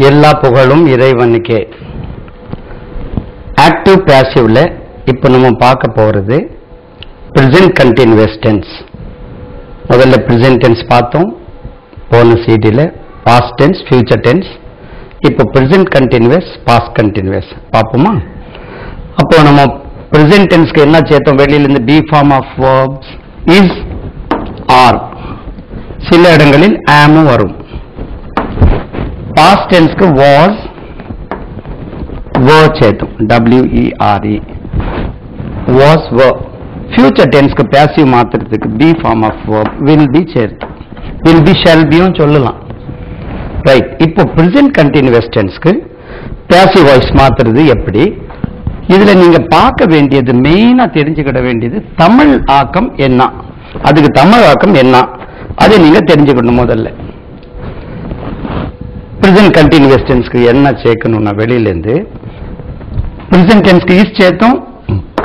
எல்லா புகழும் இறைவனுக்கே. ஆக்டிவ் பாசிவ்ல இப்போ நம்ம பார்க்க போறது பிரசன்ட் கண்டினியூஸ் டென்ஸ். முதல்ல பிரசன்ட் டென்ஸ் பார்த்தோம் போன சீடியில், பாஸ்ட் டென்ஸ், ஃபியூச்சர் டென்ஸ். இப்போ பிரசன்ட் கண்டினியூஸ், பாஸ்ட் கண்டினியூஸ் பார்ப்போமா? அப்போ நம்ம பிரசன்ட் டென்ஸ்க்கு என்ன சேர்த்தோம்? வெளியிலிருந்து be form of verbs is, are, சில இடங்களில் ஆமும் வரும். பாஸ்ட் டென்ஸ்க்கு was, were சேர்த்தோம், WERE, was, were. ஃபியூச்சர் டென்ஸ்க்கு பாசிவ் மாத்திரத்துக்கு be form of verb will be சேர்த்தோம். will be, shall beயும் சொல்லலாம். ரைட். இப்போ பிரசன்ட் கண்டினியூஸ் டென்ஸ்க்கு பாசிவ் வாய்ஸ் மாத்துறது எப்படி? இதுல நீங்க பார்க்க வேண்டியது, மெயினா தெரிஞ்சுக்கிட வேண்டியது, தமிழ் ஆக்கம் என்ன, அதுக்கு தமிழ் ஆக்கம் என்ன, அதை நீங்க தெரிஞ்சுக்கணும். முதல்ல பிரசன்ட் கண்டினியூஸ் டென்ஸ்க்கு என்ன சேர்க்கணும்னா, வெளியிலேருந்து பிரசன்ட் டென்ஸ்க்கு இஸ் சேர்த்தோம்,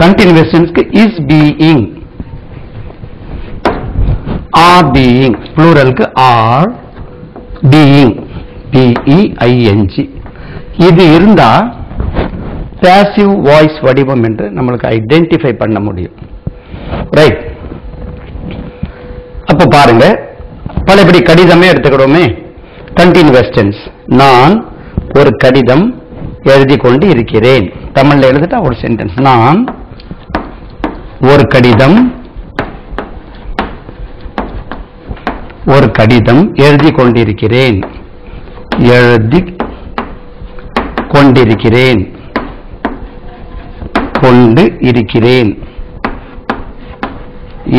கண்டினியூஸ் டென்ஸ்க்கு இஸ் பீயிங், ஆர் பீயிங், ப்ளூரலுக்கு ஆர் பீயிங், BEING. இது இருந்தா பாசிவ் வாய்ஸ் வடிவம் என்று நம்மளுக்கு ஐடென்டிஃபை பண்ண முடியும். ரைட். அப்ப பாருங்க, பலபடி கடிதமே எடுத்துக்கிடுவோமே. கண்டினியூஸ் டென்ஸ், நான் ஒரு கடிதம் எழுதி கொண்டு இருக்கிறேன். தமிழ்ல எழுதிட்டா ஒரு சென்டென்ஸ், நான் ஒரு கடிதம் எழுதி கொண்டிருக்கிறேன், எழுதி கொண்டிருக்கிறேன், கொண்டு இருக்கிறேன்,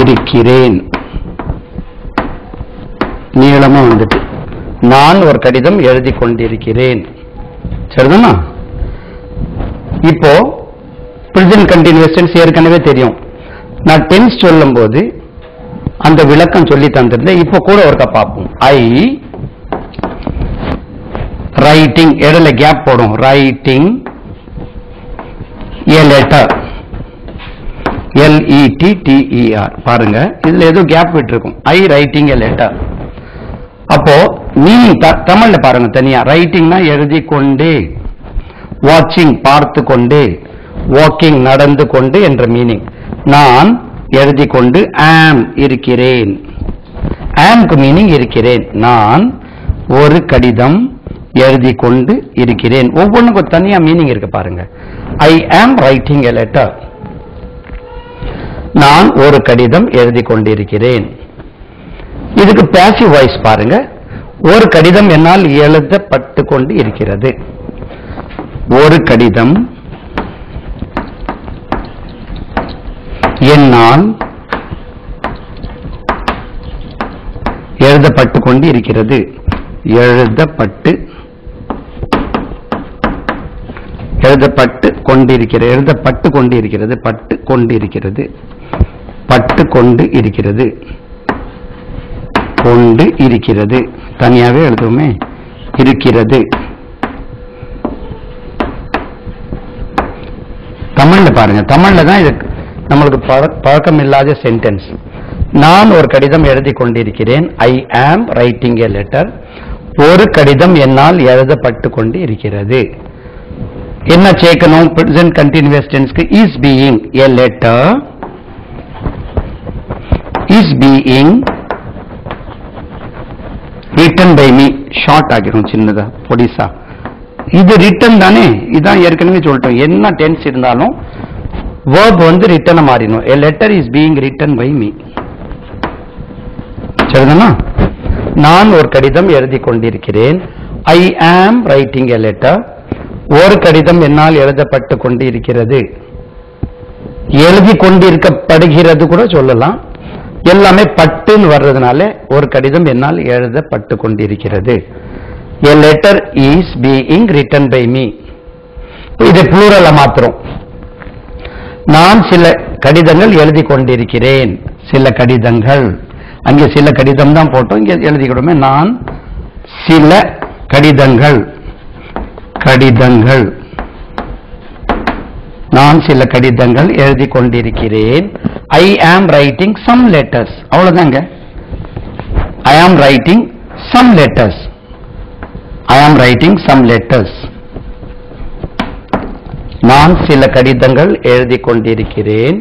இருக்கிறேன், நீளமா வந்துட்டு நான் ஒரு கடிதம் எழுதி கொண்டிருக்கிறேன். சரிதானா? இப்போ பிரசன்ட் கண்டினியூஸ் டென்ஸ் ஏற்கனவே தெரியும். நான் டென்ஸ் சொல்லும் போது அந்த விளக்கம் சொல்லி தந்திருந்தேன். இப்போ கூட ஒருக்கா பார்ப்போம். ஐ ரைட்டிங், இடையில கேப் போடும், ரைட்டிங் a letter, LETTER. பாருங்க, இதுல ஏதோ கேப் விட்டுருக்கும். I writing a letter. அப்போ மீனிங் தமிழ்ல பாருங்க தனியா. ரைட்டிங்னா எழுதி கொண்டே, வாட்சிங் பார்த்து கொண்டே, வாக்கிங் நடந்து கொண்டு என்ற மீனிங். நான் எழுதி கொண்டு ஆம் இருக்கிறேன், ஆம்க்கு மீனிங் இருக்கிறேன். நான் ஒரு கடிதம் எழுதி கொண்டு இருக்கிறேன். ஒவ்வொன்றுக்கும் தனியா மீனிங் இருக்கு பாருங்க. ஐ ஆம் ரைட்டிங் எ லெட்டர், நான் ஒரு கடிதம் எழுதி கொண்டிருக்கிறேன். இதுக்கு பாசிவ் வாய்ஸ் பாருங்க. ஒரு கடிதம் என்னால் எழுதப்பட்டு கொண்டு இருக்கிறது. ஒரு கடிதம் என்னால் எழுதப்பட்டு கொண்டு இருக்கிறது, எழுதப்பட்டு கொண்டிருக்கிறது, பட்டு கொண்டிருக்கிறது, பட்டு கொண்டு இருக்கிறது, கொண்டு இருக்கிறது, தனியாவே எழுதுவோமே, இருக்கிறது. தமிழ்ல பாருங்க, தமிழ்ல தான் இது நம்மளுக்கு பழக்கம் இல்லாத சென்டென்ஸ். நான் ஒரு கடிதம் எழுதி கொண்டிருக்கிறேன், ஐ ஆம் ரைட்டிங் எ லெட்டர். ஒரு கடிதம் என்னால் எழுதப்பட்டு கொண்டு இருக்கிறது. என்ன சேர்க்கணும்? பிரசன்ட் கண்டினியூஸ் டென்ஸ்க்கு is being a letter, is being written by me. Short ஆகிரும், சின்னதா பொடிசா. இது ரிட்டன் தானே, இதான் ஏற்கனவே சொல்லிட்டோம். என்ன டென்ஸ் இருந்தாலும் verb வந்து ரிட்டன் மாறிடும். a letter is being written by me. சரிதானா? நான் ஒரு கடிதம் எழுதி கொண்டிருக்கிறேன், I am writing a letter. ஒரு கடிதம் என்னால் எழுதப்பட்டு கொண்டு இருக்கிறது, எழுதி கொண்டிருக்கப்படுகிறது கூட சொல்லலாம். எல்லாமே பட்டுன்னு வர்றதுனால ஒரு கடிதம் என்னால் எழுதப்பட்டு கொண்டிருக்கிறது. a letter is being written by me. இது ப்ளூரல்ல மாத்திரம். நான் சில கடிதங்கள் எழுதி கொண்டிருக்கிறேன், சில கடிதங்கள், அங்கே சில கடிதம் தான் போட்டோம், இங்கே எழுதிக்கிடுமே. நான் சில கடிதங்கள், நான் சில கடிதங்கள் எழுதி கொண்டிருக்கிறேன். ஐ ஆம் ரைட்டிங் சம் லெட்டர்ஸ். அவ்வளவுதாங்க. I am writing some letters. I am writing some letters. நான் சில கடிதங்கள் எழுதி கொண்டிருக்கிறேன்.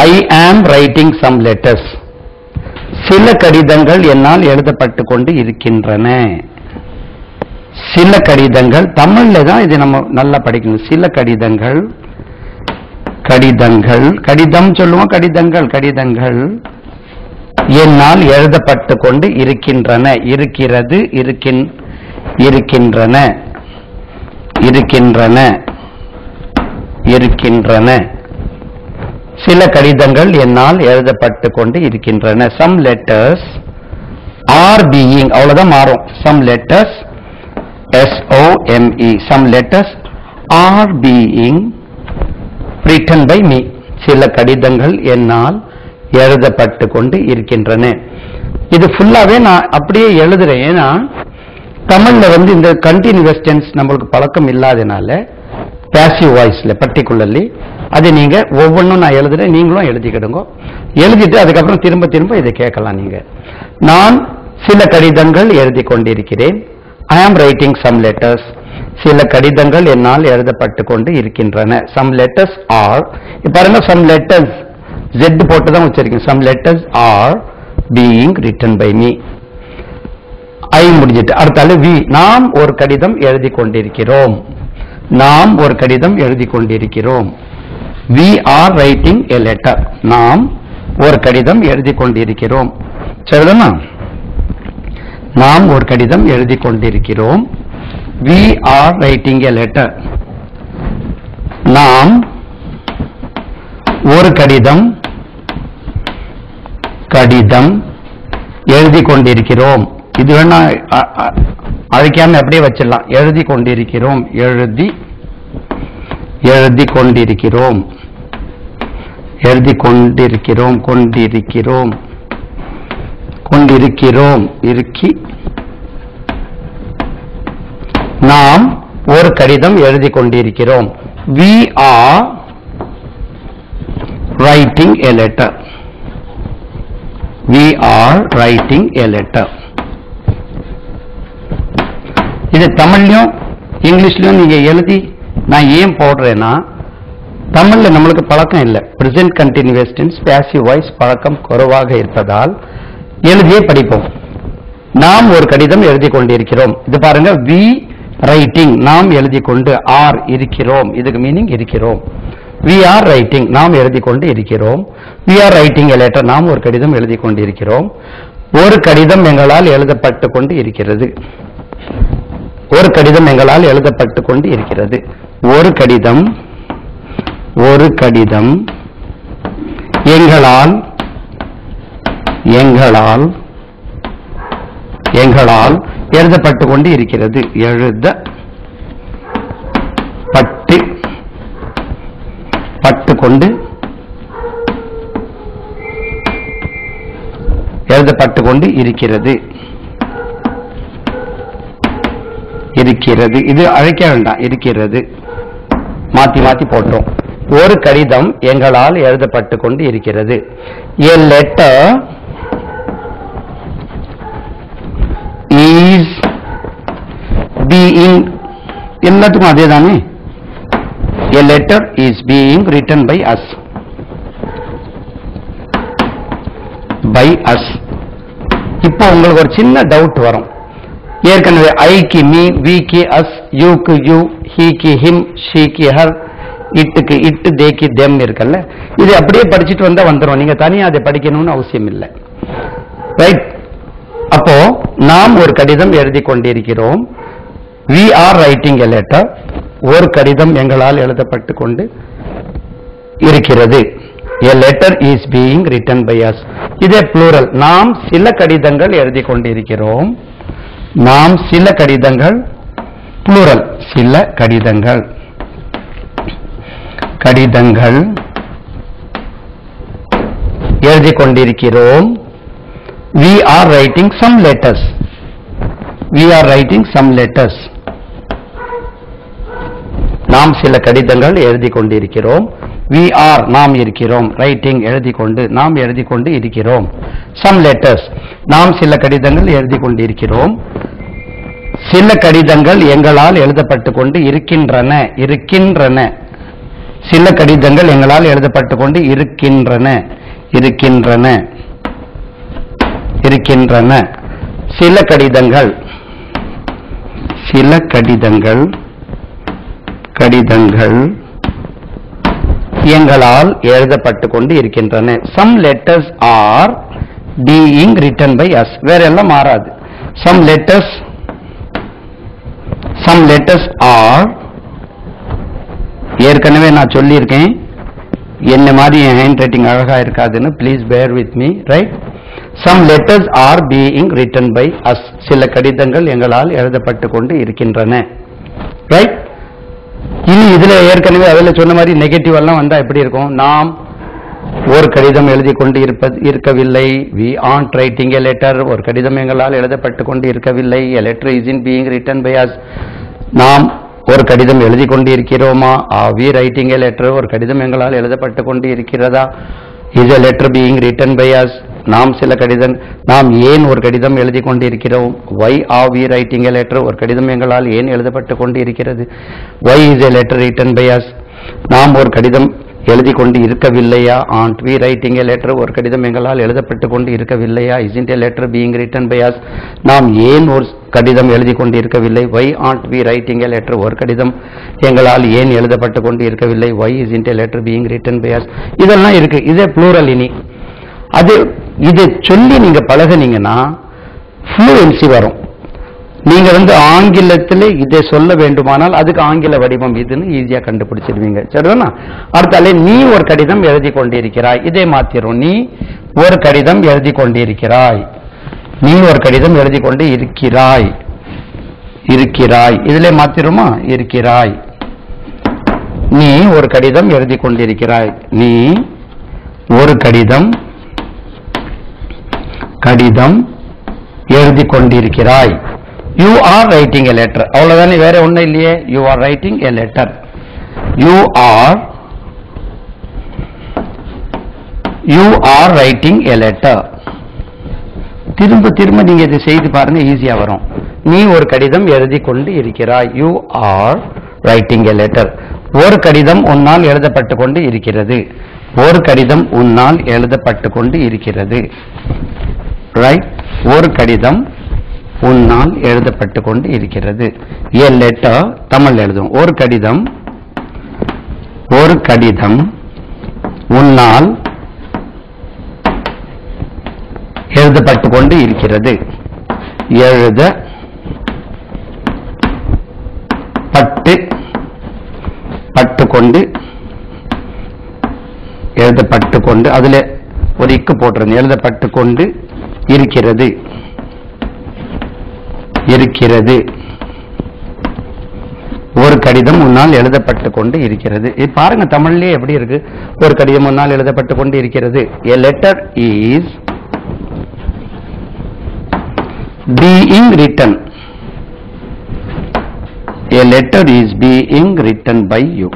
I am writing some letters. சில கடிதங்கள் என்னால் எழுதப்பட்டு கொண்டு இருக்கின்றன. சில கடிதங்கள் தமிழ்ல தான் இது நம்ம நல்லா படிக்கணும். சில கடிதங்கள், கடிதங்கள், கடிதம் சொல்லுவோம், கடிதங்கள், கடிதங்கள் என்னால் எழுதப்பட்டு கொண்டு இருக்கின்றன. இருக்கிறது, இருக்கின்றன, இருக்கின்றன, இருக்கின்றன. சில கடிதங்கள் என்னால் எழுதப்பட்டு கொண்டு இருக்கின்றன. Some letters are being, அவ்வளவுதான் மாறும். Some letters, SOME, some letters are being written by me. சில கடிதங்கள் என்னால் எழுதப்பட்டு கொண்டு இருக்கின்றன. இது ஃபுல்லாவே நான் அப்படியே எழுதுறேன். ஏன்னா தமிழ்ல இந்த கண்டினியூஸ் டென்ஸ் நம்மளுக்கு பழக்கம் இல்லாதனால பாசிவ் வாய்ஸ்ல பர்டிகுலர்லி அது நீங்க ஒவ்வொன்றும் நான் எழுதுறேன், நீங்களும் எழுதிக்கிடுங்க. எழுதிட்டு அதுக்கப்புறம் திரும்ப திரும்ப இதை கேட்கலாம். நீங்க நான் சில கடிதங்கள் எழுதி கொண்டிருக்கிறேன். I am writing some letters. சில கடிதங்கள் என்னால் எழுதப்பட்டு கொண்டு இருக்கின்றன. Some letters are, பாருங்க, some letters Z போட்டு தான் வச்சிருக்கேன். Some letters are being written by me. I முடிஞ்சிட்டு அடுத்தால we, நாம் ஒரு கடிதம் எழுதி கொண்டிருக்கிறோம். நாம் ஒரு கடிதம் எழுதி கொண்டிருக்கிறோம். We are writing a letter. நாம் ஒரு கடிதம் எழுதி கொண்டிருக்கிறோம். சரிதானா? நாம் ஒரு கடிதம் எழுதி கொண்டிருக்கிறோம். We are writing a letter. நாம் ஒரு கடிதம் எழுதி கொண்டிருக்கிறோம். இது வேணா அழைக்காம அப்படியே வச்சிடலாம். எழுதி கொண்டிருக்கிறோம், எழுதி கொண்டிருக்கிறோம், எழுதி கொண்டிருக்கிறோம், கொண்டிருக்கிறோம், கொண்டிருக்கிறோம், நாம் ஒரு கடிதம் எழுதி கொண்டிருக்கிறோம். We are writing a letter. We are writing a letter. இது தமிழ்லயும் இங்கிலீஷ்லயும் நீங்க எழுதி நான் ஏன் போடுறேன்னா, தமிழ்ல நம்மளுக்கு பழக்கம் இல்லை. Present continuous tense passive voice பழக்கம் குறைவாக இருப்பதால் எழுதியே படிப்போம். நாம் ஒரு கடிதம் எழுதி கொண்டிருக்கிறோம். இது பாருங்க, we writing, நாம் எழுதி கொண்டு, ஆர் இருக்கிறோம், இதுக்கு மீனிங் இருக்கிறோம். we are writing, நாம் எழுதி கொண்டு இருக்கிறோம். we are writing a letter, நாம் ஒரு கடிதம் எழுதி கொண்டிருக்கிறோம். ஒரு கடிதம் எங்களால் எழுதப்பட்டு கொண்டு இருக்கிறது. ஒரு கடிதம் எங்களால் எழுதப்பட்டு கொண்டு இருக்கிறது. ஒரு கடிதம் எங்களால் எழுதப்பட்டு கொண்டு இருக்கிறது. எழுதப்பட்டு கொண்டு இருக்கிறது. இது அழைக்க வேண்டாம், இருக்கிறது மாத்தி மாத்தி போட்டோம். ஒரு கடிதம் எங்களால் எழுதப்பட்டு கொண்டு இருக்கிறது. A letter is being, எல்லாத்துக்கும் அதே தானே. A letter is being written by us. இப்போ உங்களுக்கு ஒரு சின்ன டவுட் வரும். ஏற்கனவே ஐக்கு மீ, விக்கு அஸ், யூக்கு யூ, ஹீக்கு ஹிம், ஷீக்கு ஹர், இட்டுக்கு இட்டு, தேக்கு தெம் இருக்குல்ல. இது அப்படியே படிச்சுட்டு வந்தா வந்துடும். நீங்க தனியா அதை படிக்கணும்னு அவசியம் இல்லை. ரைட்? அப்போ நாம் ஒரு கடிதம் எழுதி கொண்டிருக்கிறோம். We are writing a letter. ஒரு கடிதம் எங்களால் எழுதப்பட்டு கொண்டு இருக்கிறது. A letter is being written by us. இதே plural. நாம் சில கடிதங்கள் எழுதி கொண்டிருக்கிறோம். நாம் சில கடிதங்கள், plural, சில கடிதங்கள் எழுதி கொண்டிருக்கிறோம். We are writing some letters. We are writing some letters. நாம் சில கடிதங்கள் எழுதி கொண்டிருக்கிறோம். We are, நாம் இருக்கிறோம். writing, எழுதி கொண்டு, நாம் எழுதி கொண்டு இருக்கிறோம். some letters, நாம் சில கடிதங்கள் எழுதி கொண்டிருக்கிறோம். சில கடிதங்கள் எங்களால் எழுதப்பட்டு கொண்டு இருக்கின்றன. இருக்கின்றன. சில கடிதங்கள் எங்களால் எழுதப்பட்டு கொண்டு இருக்கின்றன. இருக்கின்றன. இருக்கின்றன. சில கடிதங்கள் எங்களால் எழுதப்பட்டு கொண்டு இருக்கின்றன. Some letters are being written by us. வேற எல்லாம் மாறாது. Some letters are, ஏற்கனவே நான் சொல்லியிருக்கேன், என்ன மாதிரி என் ஹேண்ட் ரைட்டிங் அழகா இருக்காதுன்னு. Please bear with me. Right? Some letters are being written by us. சில கடிதங்கள் எங்களால் எழுதப்பட்டு கொண்டு இருக்கின்றன. ரைட்? இனி இதுல ஏற்கனவே அதில் சொன்ன மாதிரி நெகட்டிவ் எல்லாம் வந்தா எப்படி இருக்கும்? நாம் ஒரு கடிதம் எழுதி கொண்டு இருக்கவில்லை. We aren't writing a letter. ஒரு கடிதம் எங்களால் எழுதப்பட்டு கொண்டு இருக்கவில்லை. A letter isn't being written by us. நாம் ஒரு கடிதம் எழுதி கொண்டு இருக்கிறோமா? Are we writing a letter? ஒரு கடிதம் எங்களால் எழுதப்பட்டு கொண்டு இருக்கிறதா? Is a letter being written by us? நாம் ஏன் ஒரு கடிதம் எழுதி கொண்டு இருக்கிறோம்? Why are we writing a letter? ஒரு கடிதம் எங்களால் ஏன் எழுதப்பட்டு கொண்டு இருக்கிறது? Why is a letter written by us? நாம் ஒரு கடிதம் எழுதி கொண்டு இருக்கவில்லையா? Aren't we writing a letter? ஒரு கடிதம் எங்களால் எழுதப்பட்டு கொண்டு இருக்கவில்லையா? Isn't a letter being written by us? நாம் ஏன் ஒரு கடிதம் எழுதி கொண்டு இருக்கவில்லை? Why aren't we writing a letter? ஒரு கடிதம் எங்களால் ஏன் எழுதப்பட்டு கொண்டு இருக்கவில்லை? Why isn't a letter being written by us? இதெல்லாம் இருக்கு. இதே ப்ளூரல். இனி அது இதை சொல்லி நீங்க பழகுனீங்கன்னா ஃப்ளூயன்சி வரும். நீங்க ஆங்கிலத்தில் இதை சொல்ல வேண்டுமானால் அதுக்கு ஆங்கில வடிவம் இதுன்னு ஈஸியா கண்டுபிடிச்சிருவீங்க. சரிதானா? அடுத்தாலே நீ ஒரு கடிதம் எழுதி கொண்டிருக்கிறாய். இதே மாத்திரும். நீ ஒரு கடிதம் எழுதி கொண்டிருக்கிறாய். நீ ஒரு கடிதம் எழுதி கொண்டு இருக்கிறாய். இருக்கிறாய். இதிலே மாத்திருமா? இருக்கிறாய். நீ ஒரு கடிதம் எழுதி கொண்டிருக்கிறாய். நீ ஒரு கடிதம் எழுதி கொண்டிருக்கிறாய். You are writing a letter. அவ்வளவுதானே, வேற ஒண்ணும் இல்லையே. You are writing a letter. You are writing a letter. திரும்ப நீங்க இதை செய்து பாருங்க, ஈஸியா வரும். நீ ஒரு கடிதம் எழுதி கொண்டு இருக்கிறாய். You are writing a letter. ஒரு கடிதம் உன்னால் எழுதப்பட்டு கொண்டு இருக்கிறது. ஒரு கடிதம் உன்னால் எழுதப்பட்டு கொண்டு இருக்கிறது. ரைட்? ஒரு கடிதம் உன்னால் எழுதப்பட்டு கொண்டு இருக்கிறது. A letter தமிழ் எழுதும். ஒரு கடிதம் உன்னால் எழுதப்பட்டு கொண்டு இருக்கிறது. எழுதப்பட்டு கொண்டு அதுல ஒரு இக்கு போட்டுறது. எழுதப்பட்டு கொண்டு இருக்கிறது. ஒரு கடிதம் முன்னால் எழுதப்பட்டு கொண்டு இருக்கிறது. பாருங்க தமிழ்லயே எப்படி இருக்கு. ஒரு கடிதம் முன்னால் எழுதப்பட்டு கொண்டு இருக்கிறது. A letter is being written. A letter is being written by you.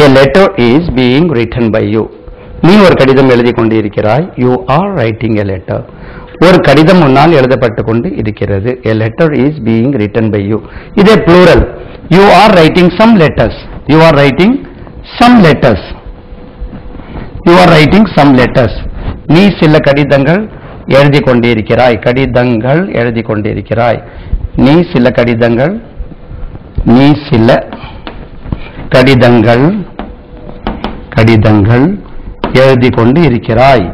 A letter is being written by you. நீ ஒரு கடிதம் எழுதி கொண்டு இருக்கிறாய். You are writing a letter. ஒரு கடிதம் முன்னால் எழுதப்பட்டு கொண்டு இருக்கிறது. A letter is being written by you. இதே plural. You are writing some letters. You are writing some letters. You are writing some letters. நீ சில கடிதங்கள் எழுதி கொண்டிருக்கிறாய். எழுதி கொண்டிருக்கிறாய். நீ சில கடிதங்கள் எழுதி கொண்டு இருக்கிறாய்.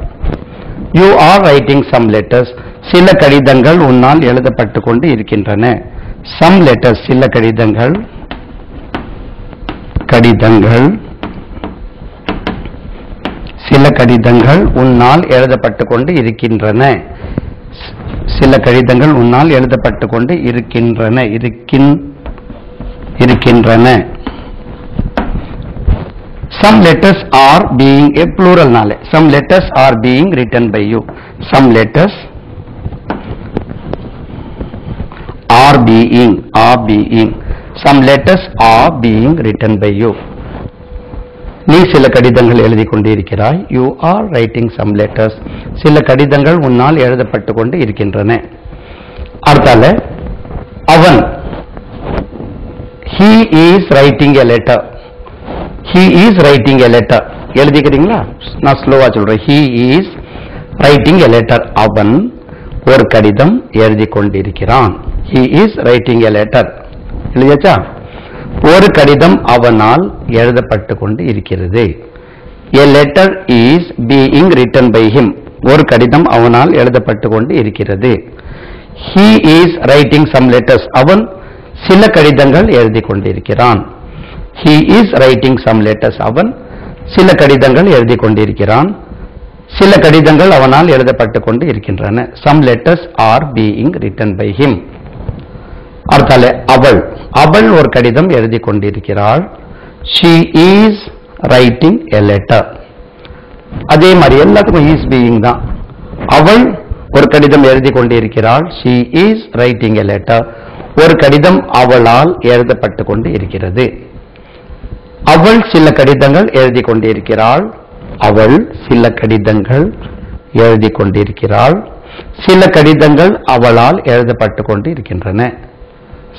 You are writing some letters. சில கடிதங்கள் உன்னால் எழுதப்பட்டு கொண்டு இருக்கின்றன. Some letters சில கடிதங்கள் சில கடிதங்கள் உன்னால் எழுதப்பட்டு கொண்டு இருக்கின்றன. சில கடிதங்கள் உன்னால் எழுதப்பட்டு கொண்டு இருக்கின்றன. Some letters are being a plural நாளே. Some letters are being written by you. Some letters are being. Some letters are being written by you. நீ சில கடிதங்கள் எழுதி கொண்டிருக்கிறாய். You are writing some letters. சில கடிதங்கள் உன்னால் எழுதப்பட்டு கொண்டு இருக்கின்றன. அடுத்தால அவன், he is writing a letter. he is writing a letter. எழுதிக்கிறீங்களா? நான் ஸ்லோவா சொல்றேன். he is writing a letter. அவன் ஒரு கடிதம் எழுதி கொண்டிருக்கிறான். he is writing a letter. எழுதியாச்சா? ஒரு கடிதம் அவனால் எழுதப்பட்டு கொண்டு இருக்கிறது. a letter is being written by him. ஒரு கடிதம் அவனால் எழுதப்பட்டு கொண்டு இருக்கிறது. he is writing some letters. அவன் சில கடிதங்கள் எழுதி கொண்டிருக்கிறான். he is writing some letters. அவன் சில கடிதங்கள் எழுதி கொண்டிருக்கிறான். சில கடிதங்கள் அவனால் எழுதப்பட்டு கொண்டு இருக்கின்றன. some letters are being written by him. அடுத்தால அவள், அவள் ஒரு கடிதம் எழுதி கொண்டிருக்கிறாள். she is writing a letter. அதே மாதிரி எல்லாத்துக்கும் is being தான். அவள் ஒரு கடிதம் எழுதி கொண்டிருக்கிறாள். she is writing a letter. ஒரு கடிதம் அவளால் எழுதப்பட்டு கொண்டு இருக்கிறது. அவள் சில கடிதங்கள் எழுதி கொண்டிருக்கிறாள். அவள் சில கடிதங்கள் எழுதி கொண்டிருக்கிறாள். சில கடிதங்கள் அவளால் எழுதப்பட்டு கொண்டு இருக்கின்றன.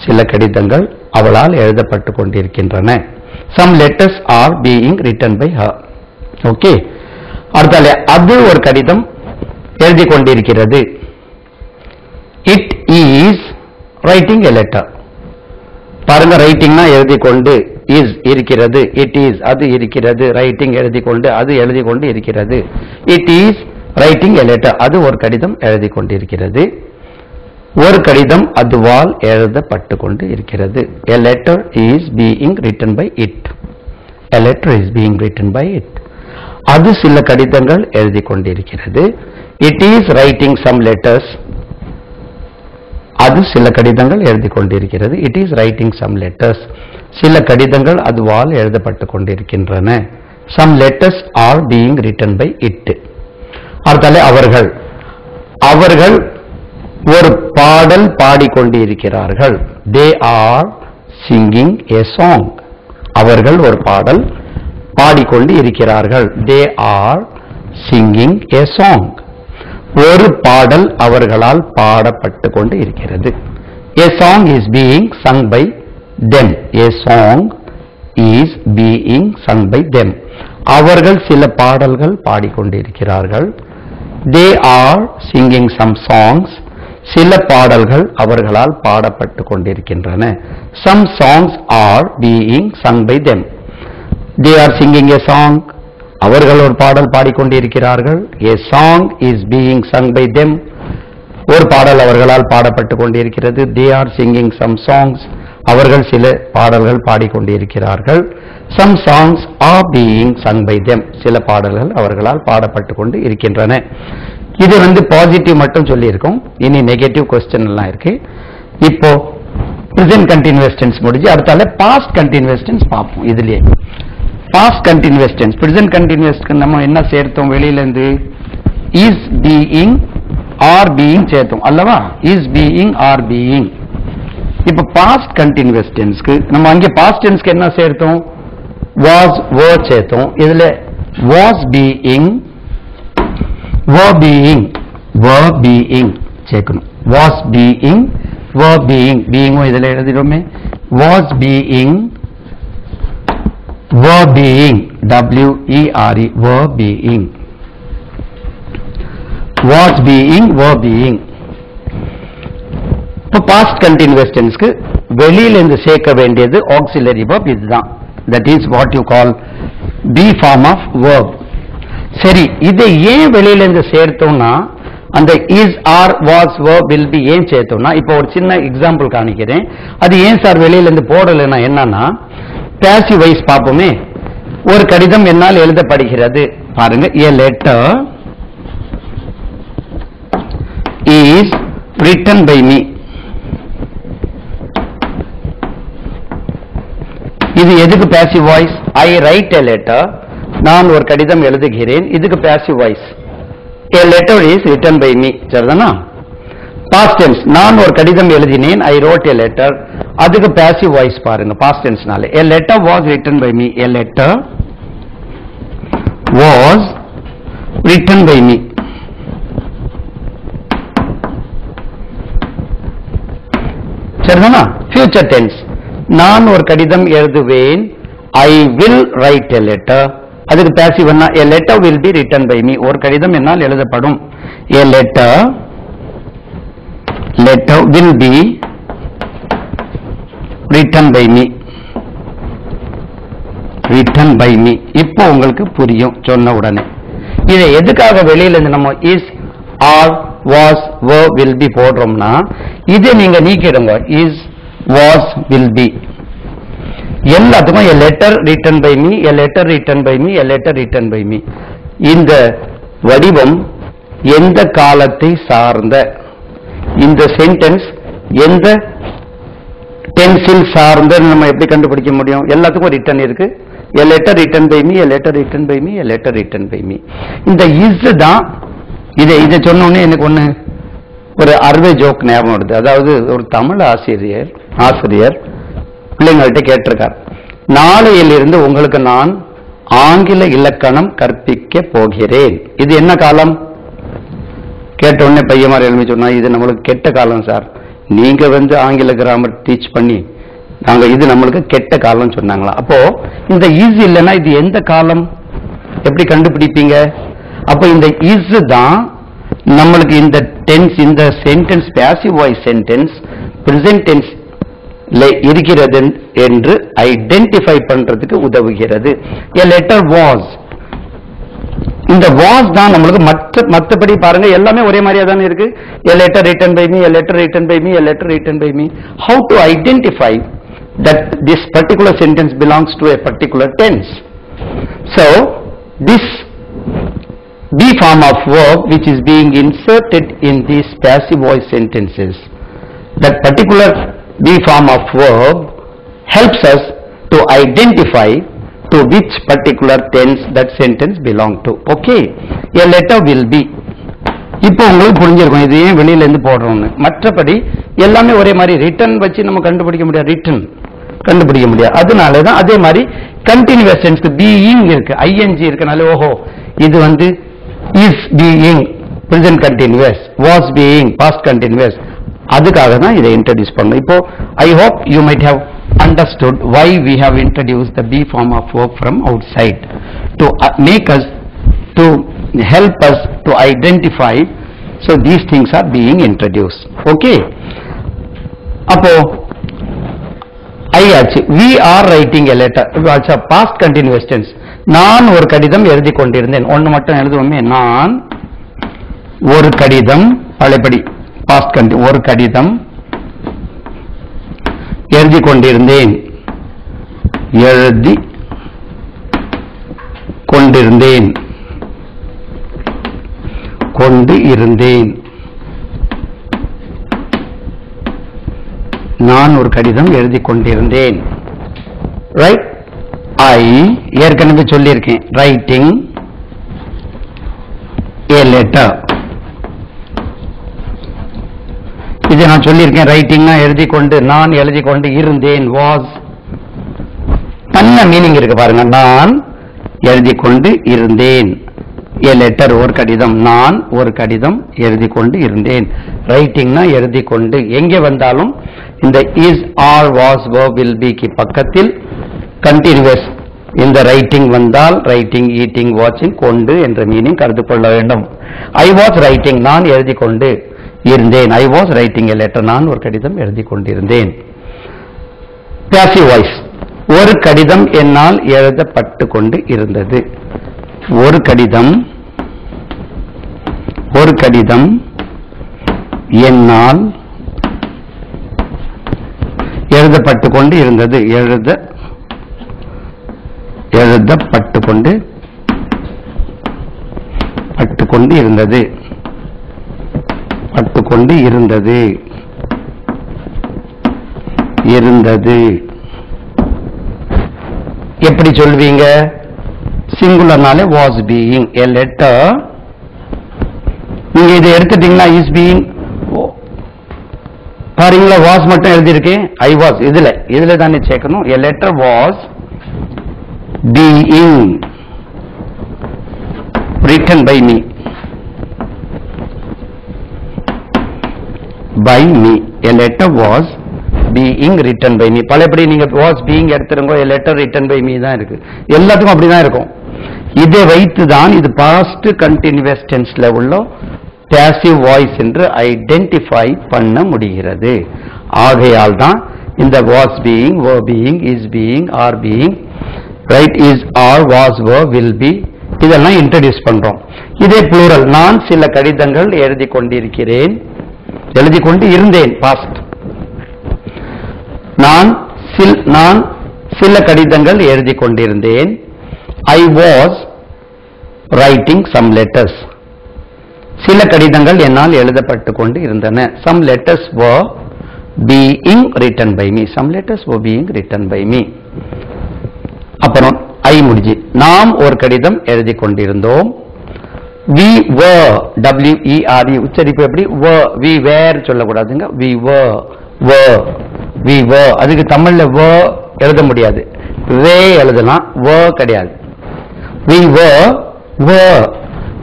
சில கடிதங்கள் அவளால் எழுதப்பட்டு கொண்டிருக்கின்றன. some letters are being written by her. Okay. அடுத்தால அது ஒரு கடிதம் எழுதி கொண்டிருக்கிறது. it is writing a letter. பாருங்க, ரைட்டிங்னா எழுதி கொண்டு, இஸ் இருக்கிறது, இட் இஸ் அது இருக்கிறது, ரைட்டிங் எழுதி கொண்டு, அது எழுதி கொண்டு இருக்கிறது. It is writing a letter. அது ஒரு கடிதம் எழுதி கொண்டிருக்கிறது. ஒரு கடிதம் அதுவால் எழுதப்பட்டு கொண்டு இருக்கிறது. a letter is being written by it. a letter is being written by it. அது சில கடிதங்கள் எழுதி கொண்டிருக்கிறது. it is writing some letters. அது சில கடிதங்கள் எழுதி கொண்டிருக்கிறது. it is writing some letters. சில கடிதங்கள் அதுவால் எழுதப்பட்டு கொண்டிருக்கின்றன. some letters are being written by it. அடுத்தால அவர்கள், அவர்கள் ஒரு பாடல் பாடிக்கொண்டிருக்கிறார்கள். they are singing a song. அவர்கள் ஒரு பாடல் பாடிக்கொண்டு இருக்கிறார்கள். they are singing a song. ஒரு பாடல் அவர்களால் பாடப்பட்டு கொண்டு இருக்கிறது. a song is being sung by them. a song is being sung by them. அவர்கள் சில பாடல்கள் பாடிக்கொண்டிருக்கிறார்கள். they are singing some songs. சில பாடல்கள் அவர்களால் பாடப்பட்டு கொண்டிருக்கின்றன. some songs are being sung by them. they are singing a song. அவர்கள் ஒரு பாடல் பாடிக்கொண்டிருக்கிறார்கள். a song is being sung by them. ஒரு பாடல் அவர்களால் பாடப்பட்டு கொண்டிருக்கிறது. they are singing some songs. அவர்கள் சில பாடல்கள் பாடிக்கொண்டிருக்கிறார்கள். some songs are being sung by them. சில பாடல்கள் அவர்களால் பாடப்பட்டு கொண்டு இருக்கின்றன. இது பாசிட்டிவ் மட்டும் சொல்லி இருக்கோம். இனி நெகட்டிவ் क्वेश्चन எல்லாம் இருக்கு. இப்போ present continuous tense முடிஞ்சு அடுத்தால past continuous tense பார்ப்போம். இதுலயே past continuous tense, present continuous நம்ம என்ன சேர்த்தோம்? வெளியில இருந்து is being or being சேர்த்தோம் அல்லவா? is being or being. இப்போ past continuous tenseக்கு நம்ம அங்கே past tenseக்கு என்ன சேர்த்தோம்? was were சேர்த்தோம். இதுல was being were being சேர்க்கணும். was being were being இதுல எழுதிடுமே. was being were being W-E-R-E were being was being were being. இப்போ past continuous tenseக்கு வெளியில இருந்து சேர்க்க வேண்டியது auxiliary verb இதுதான். that is what you call be form of verb. சரி, இதை ஏன் வெளியில இருந்து சேர்த்தோம்னா அந்த is or was verb will be ஏன் சேர்த்தோம்னா, இப்போ ஒரு சின்ன எக்ஸாம்பிள் காணிக்கிறேன். அது ஏன் சார் வெளியில இருந்து போடலைன்னா என்னன்னா, passive voice பார்ப்போமே. ஒரு கடிதம் என்னால் எழுதப்படுகிறது. பாருங்க, a letter is written by me. இது எதுக்கு passive voice? I write a letter. நான் ஒரு கடிதம் எழுதுகிறேன். இதுக்கு passive voice. a letter is written by me. சரிதானா? past tense, நான் ஒரு கடிதம் எழுதினேன். I wrote a letter. அதுக்கு passive voice பாருங்க, past tenseனால. a letter was written by me. a letter was written by me. சரிதானா? future tense. நான் ஒரு கடிதம் எழுதுவேன். I will write a letter. அதுக்கு passive என்ன? A letter will be written by me. ஒரு கடிதம் என்னால் எழுதப்படும். A letter will be written by me. written by me. இப்போ உங்களுக்கு புரியும் சொன்ன உடனே. இதை எதுக்காக வெளியில இருந்து நம்ம is, are, was, were, will be போடுறோம்னா இதை நீங்க நீக்கிடுங்க. is, was, will be எல்லாத்துக்கும் a letter written by me, a letter written by me, a letter written by me. இந்த வடிவம் எந்த காலத்தை சார்ந்த, இந்த சென்டென்ஸ் எந்த டென்சில் சார்ந்த நம்ம எப்படி கண்டுபிடிக்க முடியும்? எல்லாத்துக்கும் ரிட்டன் இருக்கு. a letter written by me, a letter written by me, a letter written by me. இந்த is தான். இதை சொன்ன உடனே எனக்கு ஒண்ணு ஒரு அர்வே ஜோக் ஞாபகம் வருது. அதாவது ஒரு தமிழ் ஆசிரியர் பிள்ளைங்கள்ட்ட கேட்டிருக்கார், நாளையிலிருந்து உங்களுக்கு நான் ஆங்கில இலக்கணம் கற்பிக்க போகிறேன். இது என்ன காலம்? கேட்ட உடனே பையன்மார் எழுதி சொன்னா, இது நம்மளுக்கு கெட்ட காலம் சார், நீங்க ஆங்கில கிராமர் டீச் பண்ணி நாங்க இது நம்மளுக்கு கெட்ட காலம் சொன்னாங்களா? அப்போ இந்த இஸ் இல்லைன்னா இது எந்த காலம் எப்படி கண்டுபிடிப்பீங்க? அப்போ இந்த இஸ் தான் நம்மளுக்கு இந்த டென்ஸ், இந்த sentence passive voice sentence present tense இருக்கிறது என்று ஐடென்டிஃபை பண்றதுக்கு உதவுகிறது. a letter was, இந்த was தான் நம்மளுக்கு மற்றபடி பாருங்க எல்லாமே ஒரே மாதிரியா தானே இருக்கு. a letter written by me, a letter written by me, a letter written by me. How to identify that this particular sentence belongs to a particular tense? So this be form of verb which is being inserted in these passive voice sentences, that particular be form of verb helps us to identify to which particular tense that sentence belong to. Okay, a letter will be. இப்போ உங்களுக்கு புரிஞ்சிருக்கும் இது ஏன் வெளியில இருந்து போடுறோம்னு. மற்றபடி எல்லாமே ஒரே மாதிரி ரிட்டன் வச்சு நம்ம கண்டுபிடிக்க முடியாது, ரிட்டன் கண்டுபிடிக்க முடியாது. அதனால தான் அதே மாதிரி கண்டினியூஸ் டென்ஸ்க்கு பீயிங் இருக்கு, ஐஎன்ஜி இருக்கனால ஓஹோ இது is being present continuous, was being past continuous. அதுக்காக தான் இதை இன்ட்ரோடியூஸ் பண்ணோம். இப்போ I hope you might have understood why we have introduced the be form of verb from outside to make us, to help us to identify. So these things are being introduced. Okay, appo ஐயாச்சு. we are writing a letter, also past continuous tense. நான் ஒரு கடிதம் எழுதி கொண்டிருந்தேன். ஒன்று மட்டும் எழுதுவோமே, நான் ஒரு கடிதம், பழையபடி past continuous, ஒரு கடிதம் எழுதி கொண்டிருந்தேன், எழுதி கொண்டிருந்தேன், கொண்டு இருந்தேன். நான் ஒரு கடிதம் எழுதி கொண்டிருந்தேன். ரைட்? ஐ ஏற்கனவே சொல்லியிருக்கேன், ரைட்டிங் ஏ லெட்டர். இதை நான் சொல்லியிருக்கேன், ரைட்டிங்னா எழுதி கொண்டு, நான் எழுதி கொண்டு இருந்தேன், வாஸ் நல்ல மீனிங் இருக்கு பாருங்க. நான் எழுதி கொண்டு இருந்தேன், ஏ லெட்டர் ஒரு கடிதம், நான் ஒரு கடிதம் எழுதி கொண்டு இருந்தேன். ரைட்டிங்னா எழுதி கொண்டு. எங்கே வந்தாலும் இந்த is, are, was, verb, will be க்கு பக்கத்தில் கண்டினியூஸ் இந்த ரைட்டிங் வந்தால் ரைட்டிங், ஈட்டிங், வாட்சிங், கொண்டு என்ற மீனிங் கருது கொள்ள வேண்டும். ஐ வாஸ் ரைட்டிங், நான் எழுதி கொண்டு இருந்தேன். ஐ வாஸ் ரைட்டிங் எ லெட்டர், நான் ஒரு கடிதம் எழுதி கொண்டிருந்தேன். பாசிவ் வாய்ஸ், ஒரு கடிதம் என்னால் எழுதப்பட்டு கொண்டு இருந்தது. ஒரு கடிதம் என்னால் எழுதப்பட்டு கொண்டு இருந்தது. எழுதப்பட்டு கொண்டு இருந்தது, பட்டுக்கொண்டு இருந்தது, எப்படி சொல்வீங்க? சிங்குலர்னாலே was being a letter. நீங்க இதை எடுத்துட்டீங்கன்னா is being, பாருங்களா was மட்டும் எழுதியிருக்கேன், I was இதுல தானே சேர்க்கணும். a letter was being written by me. By me. A letter was being written by me. பலபடி நீங்க was being எடுத்துருங்க, a letter written by me தான் இருக்கு. எல்லாத்துக்கும் அப்படிதான் இருக்கும். இதை வைத்து தான் இது past continuous tenseல உள்ள passive voice என்று ஐடென்டிஃபை பண்ண முடிகிறது. ஆகையால் தான் இந்த was being, were being, is being, are being, right, is, are, was, were, will be இதெல்லாம் இன்ட்ரோடியூஸ் பண்றோம். இதே plural. நான் சில கடிதங்கள் எழுதி கொண்டிருக்கிறேன், எழுதி கொண்டு இருந்தேன் பாஸ்ட். நான் சில கடிதங்கள் எழுதி கொண்டிருந்தேன். I was writing some letters. சில கடிதங்கள் என்னால் எழுதப்பட்டு கொண்டு இருந்தன. Some letters were being written by me. Some letters were being written by me. அப்புறம் I முடிஞ்சு. நாம் ஒரு கடிதம் எழுதி கொண்டிருந்தோம். We were, W-E-R-E உச்சரிப்பு எப்படி? we were சொல்லக்கூடாதுங்க. we were, அதுக்கு தமிழ்ல were எழுத முடியாது, வே எழுதலாம், கிடையாது. we were,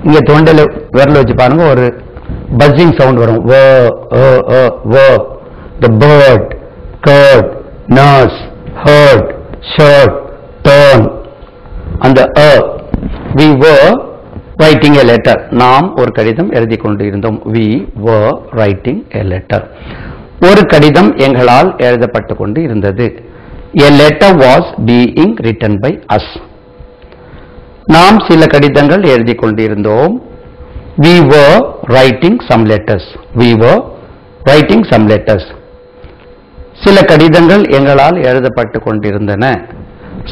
இங்க தொண்டையில விரல வச்சு பாருங்க, ஒரு பஸ்ஸிங் சவுண்ட் வரும். the bird, curd, nurse, heard, shirt, turn, அந்த we were writing a letter. நாம் ஒரு கடிதம் எழுதி கொண்டு இருந்தோம். we were writing a letter. ஒரு கடிதம் எங்களால் எழுதப்பட்டு கொண்டு இருந்தது. a letter was being written by us. நாம் சில கடிதங்கள் எழுதி கொண்டிருந்தோம். we were writing some letters. we were writing some letters. சில கடிதங்கள் எங்களால் எழுதப்பட்டு கொண்டிருந்தன.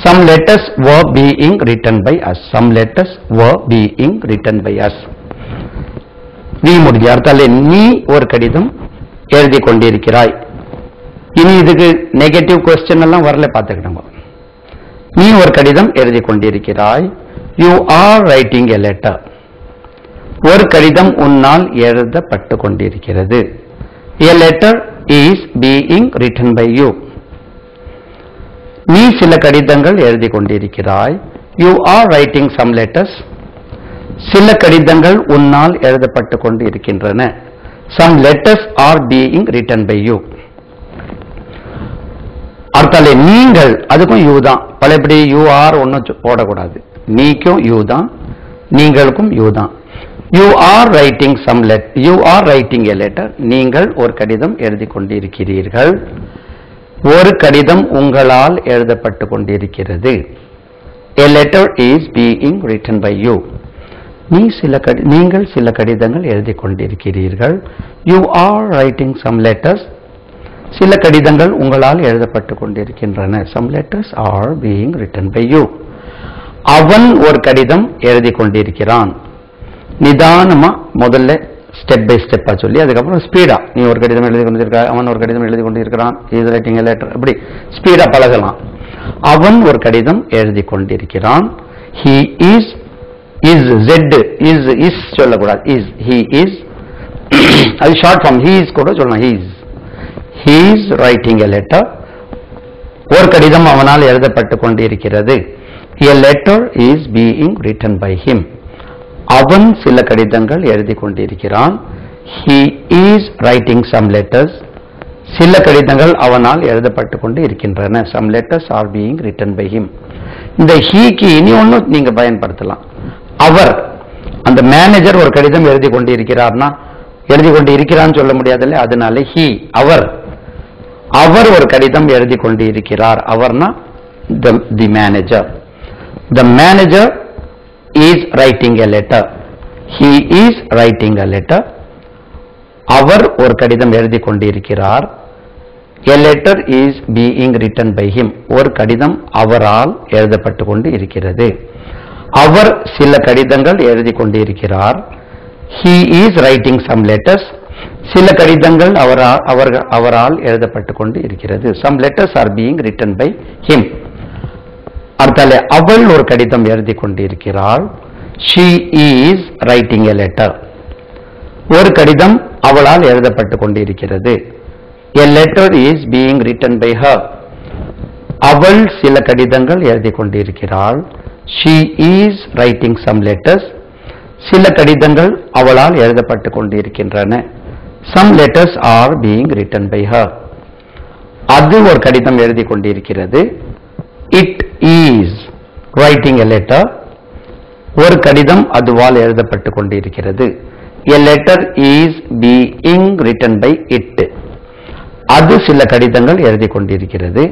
some letters were being written by us. some letters were being written by us. we முடிஞ்ச அர்த்தம். நீ ஒரு கடிதம் எழுதி கொண்டிருக்கிறாய். இனி இதுக்கு நெகட்டிவ் கொஸ்டின் எல்லாம் வரல, பார்த்துக்கிட்டோம். நீ ஒரு கடிதம் எழுதி கொண்டிருக்கிறாய். you are writing a letter. ஒரு கடிதம் உன்னால் எழுதப்பட்டு கொண்டிருக்கிறது. a letter is being written by you. நீ சில கடிதங்கள் எழுதி கொண்டிருக்கிறாய். you are writing some letters. சில கடிதங்கள் உன்னால் எழுதப்பட்டு கொண்டு இருக்கின்றன. some letters are being written by you. அர்த்தாலே நீங்கள், அதுக்கும் யூ தான். பலபடி யூ ஆர் ஒன்னும் போடக்கூடாது. நீக்கும் யூ தான், நீங்களுக்கும் யூ தான். you are writing some letter. you are writing a letter. நீங்கள் ஒரு கடிதம் எழுதி கொண்டிருக்கிறீர்கள். ஒரு கடிதம் உங்களால் எழுதப்பட்டு கொண்டிருக்கிறது. a letter is being written by you. நீங்கள் சில கடிதங்கள் எழுதி கொண்டிருக்கிறீர்கள். you are writing some letters. சில கடிதங்கள் உங்களால் எழுதப்பட்டு கொண்டிருக்கின்றன. some letters are being written by you. அவன் ஒரு கடிதம் எழுதி கொண்டிருக்கிறான். நிதானமா முதல்ல ஸ்டெப் பை ஸ்டெப்பா சொல்லி அதுக்கப்புறம் ஸ்பீடா, நீ ஒரு கடிதம் எழுதி கொண்டிருக்க, அவன் ஒரு கடிதம் எழுதி கொண்டிருக்கிறான், இஸ் ரைட்டிங் எ லெட்டர், அப்படி ஸ்பீடா பழகலாம். அவன் ஒரு கடிதம் எழுதி கொண்டிருக்கிறான். he is சொல்லக்கூடாது, he is அது ஷார்ட் ஃபார்ம். he is கூட சொல்லலாம். he is writing a letter. ஒரு கடிதம் அவனால் எழுதப்பட்டு கொண்டிருக்கிறது. a letter is being written by him. அவன் சில கடிதங்கள் எழுதி கொண்டிருக்கிறான். he is writing some letters. சில கடிதங்கள் அவனால் எழுதப்பட்டு கொண்டு இருக்கின்றன. some letters are being written by him. இந்த ஹீக்கு இனி ஒன்று நீங்க பயன்படுத்தலாம். அவர், அந்த மேனேஜர் ஒரு கடிதம் எழுதி கொண்டு இருக்கிறார்னா, எழுதி கொண்டு இருக்கிறான்னு சொல்ல முடியாதுல்ல, அதனால he, அவர் ஒரு கடிதம் எழுதி கொண்டு இருக்கிறார். அவர்னா the manager. the manager is writing a letter. he is writing a letter. அவர் ஒரு கடிதம் எழுதி கொண்டிருக்கிறார். a letter is being written by him. ஒரு கடிதம் அவரால் எழுதப்பட்டு கொண்டு இருக்கிறது. அவர் சில கடிதங்கள் எழுதி கொண்டிருக்கிறார். he is writing some letters. சில கடிதங்கள் அவரால் எழுதப்பட்டு கொண்டு இருக்கிறது. some letters are being written by him. அர்த்தாலே அவள் ஒரு கடிதம் எழுதி கொண்டிருக்கிறாள். she is writing a letter. ஒரு கடிதம் அவளால் எழுதப்பட்டு கொண்டிருக்கிறது. a letter is being written by her. அவள் சில கடிதங்கள் எழுதி கொண்டிருக்கிறாள். she is writing some letters. சில கடிதங்கள் அவளால் எழுதப்பட்டு கொண்டிருக்கின்றன. Some letters are being written by her. அது ஒரு கடிதம் எழுதி கொண்டிருக்கிறது. It is writing a letter. ஒரு கடிதம் அதுவால் எழுதப்பட்டு கொண்டிருக்கிறது. A letter is being written by it. அது சில கடிதங்கள் எழுதி கொண்டிருக்கிறது.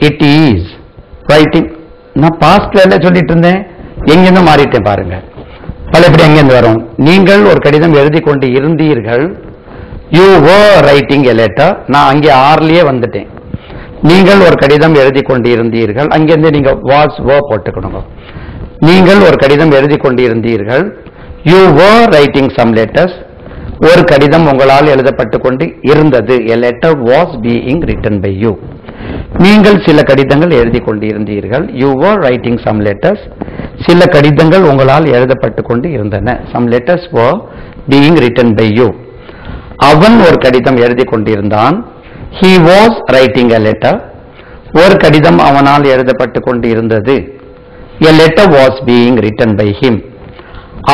It is writing. நான் பாஸ்ட்ல என்ன சொல்லிட்டு இருந்தேன், எங்கிருந்து மாறிட்டேன் பாருங்க. பலபடி எங்கிருந்து வரும், நீங்கள் ஒரு கடிதம் எழுதி கொண்டு இருந்தீர்கள். You were writing a letter. நான் அங்கே ஆர்லயே வந்துட்டேன். நீங்கள் ஒரு கடிதம் எழுதி கொண்டு இருந்தீர்கள், அங்கிருந்து நீங்க was were போட்டுக்கணும். நீங்கள் ஒரு கடிதம் எழுதி கொண்டு இருந்தீர்கள். You were writing some letters. ஒரு கடிதம் உங்களால் எழுதப்பட்டு கொண்டு இருந்தது. A letter was being written by you. நீங்கள் சில கடிதங்கள் எழுதி கொண்டு இருந்தீர்கள். You were writing some letters. சில கடிதங்கள் உங்களால் எழுதப்பட்டு கொண்டு இருந்தன. Some letters were being written by you. அவன் ஒரு கடிதம் எழுதி கொண்டிருந்தான். He was writing a letter. ஒரு கடிதம் அவனால் எழுதப்பட்டு கொண்டு இருந்தது. A letter was being written by him.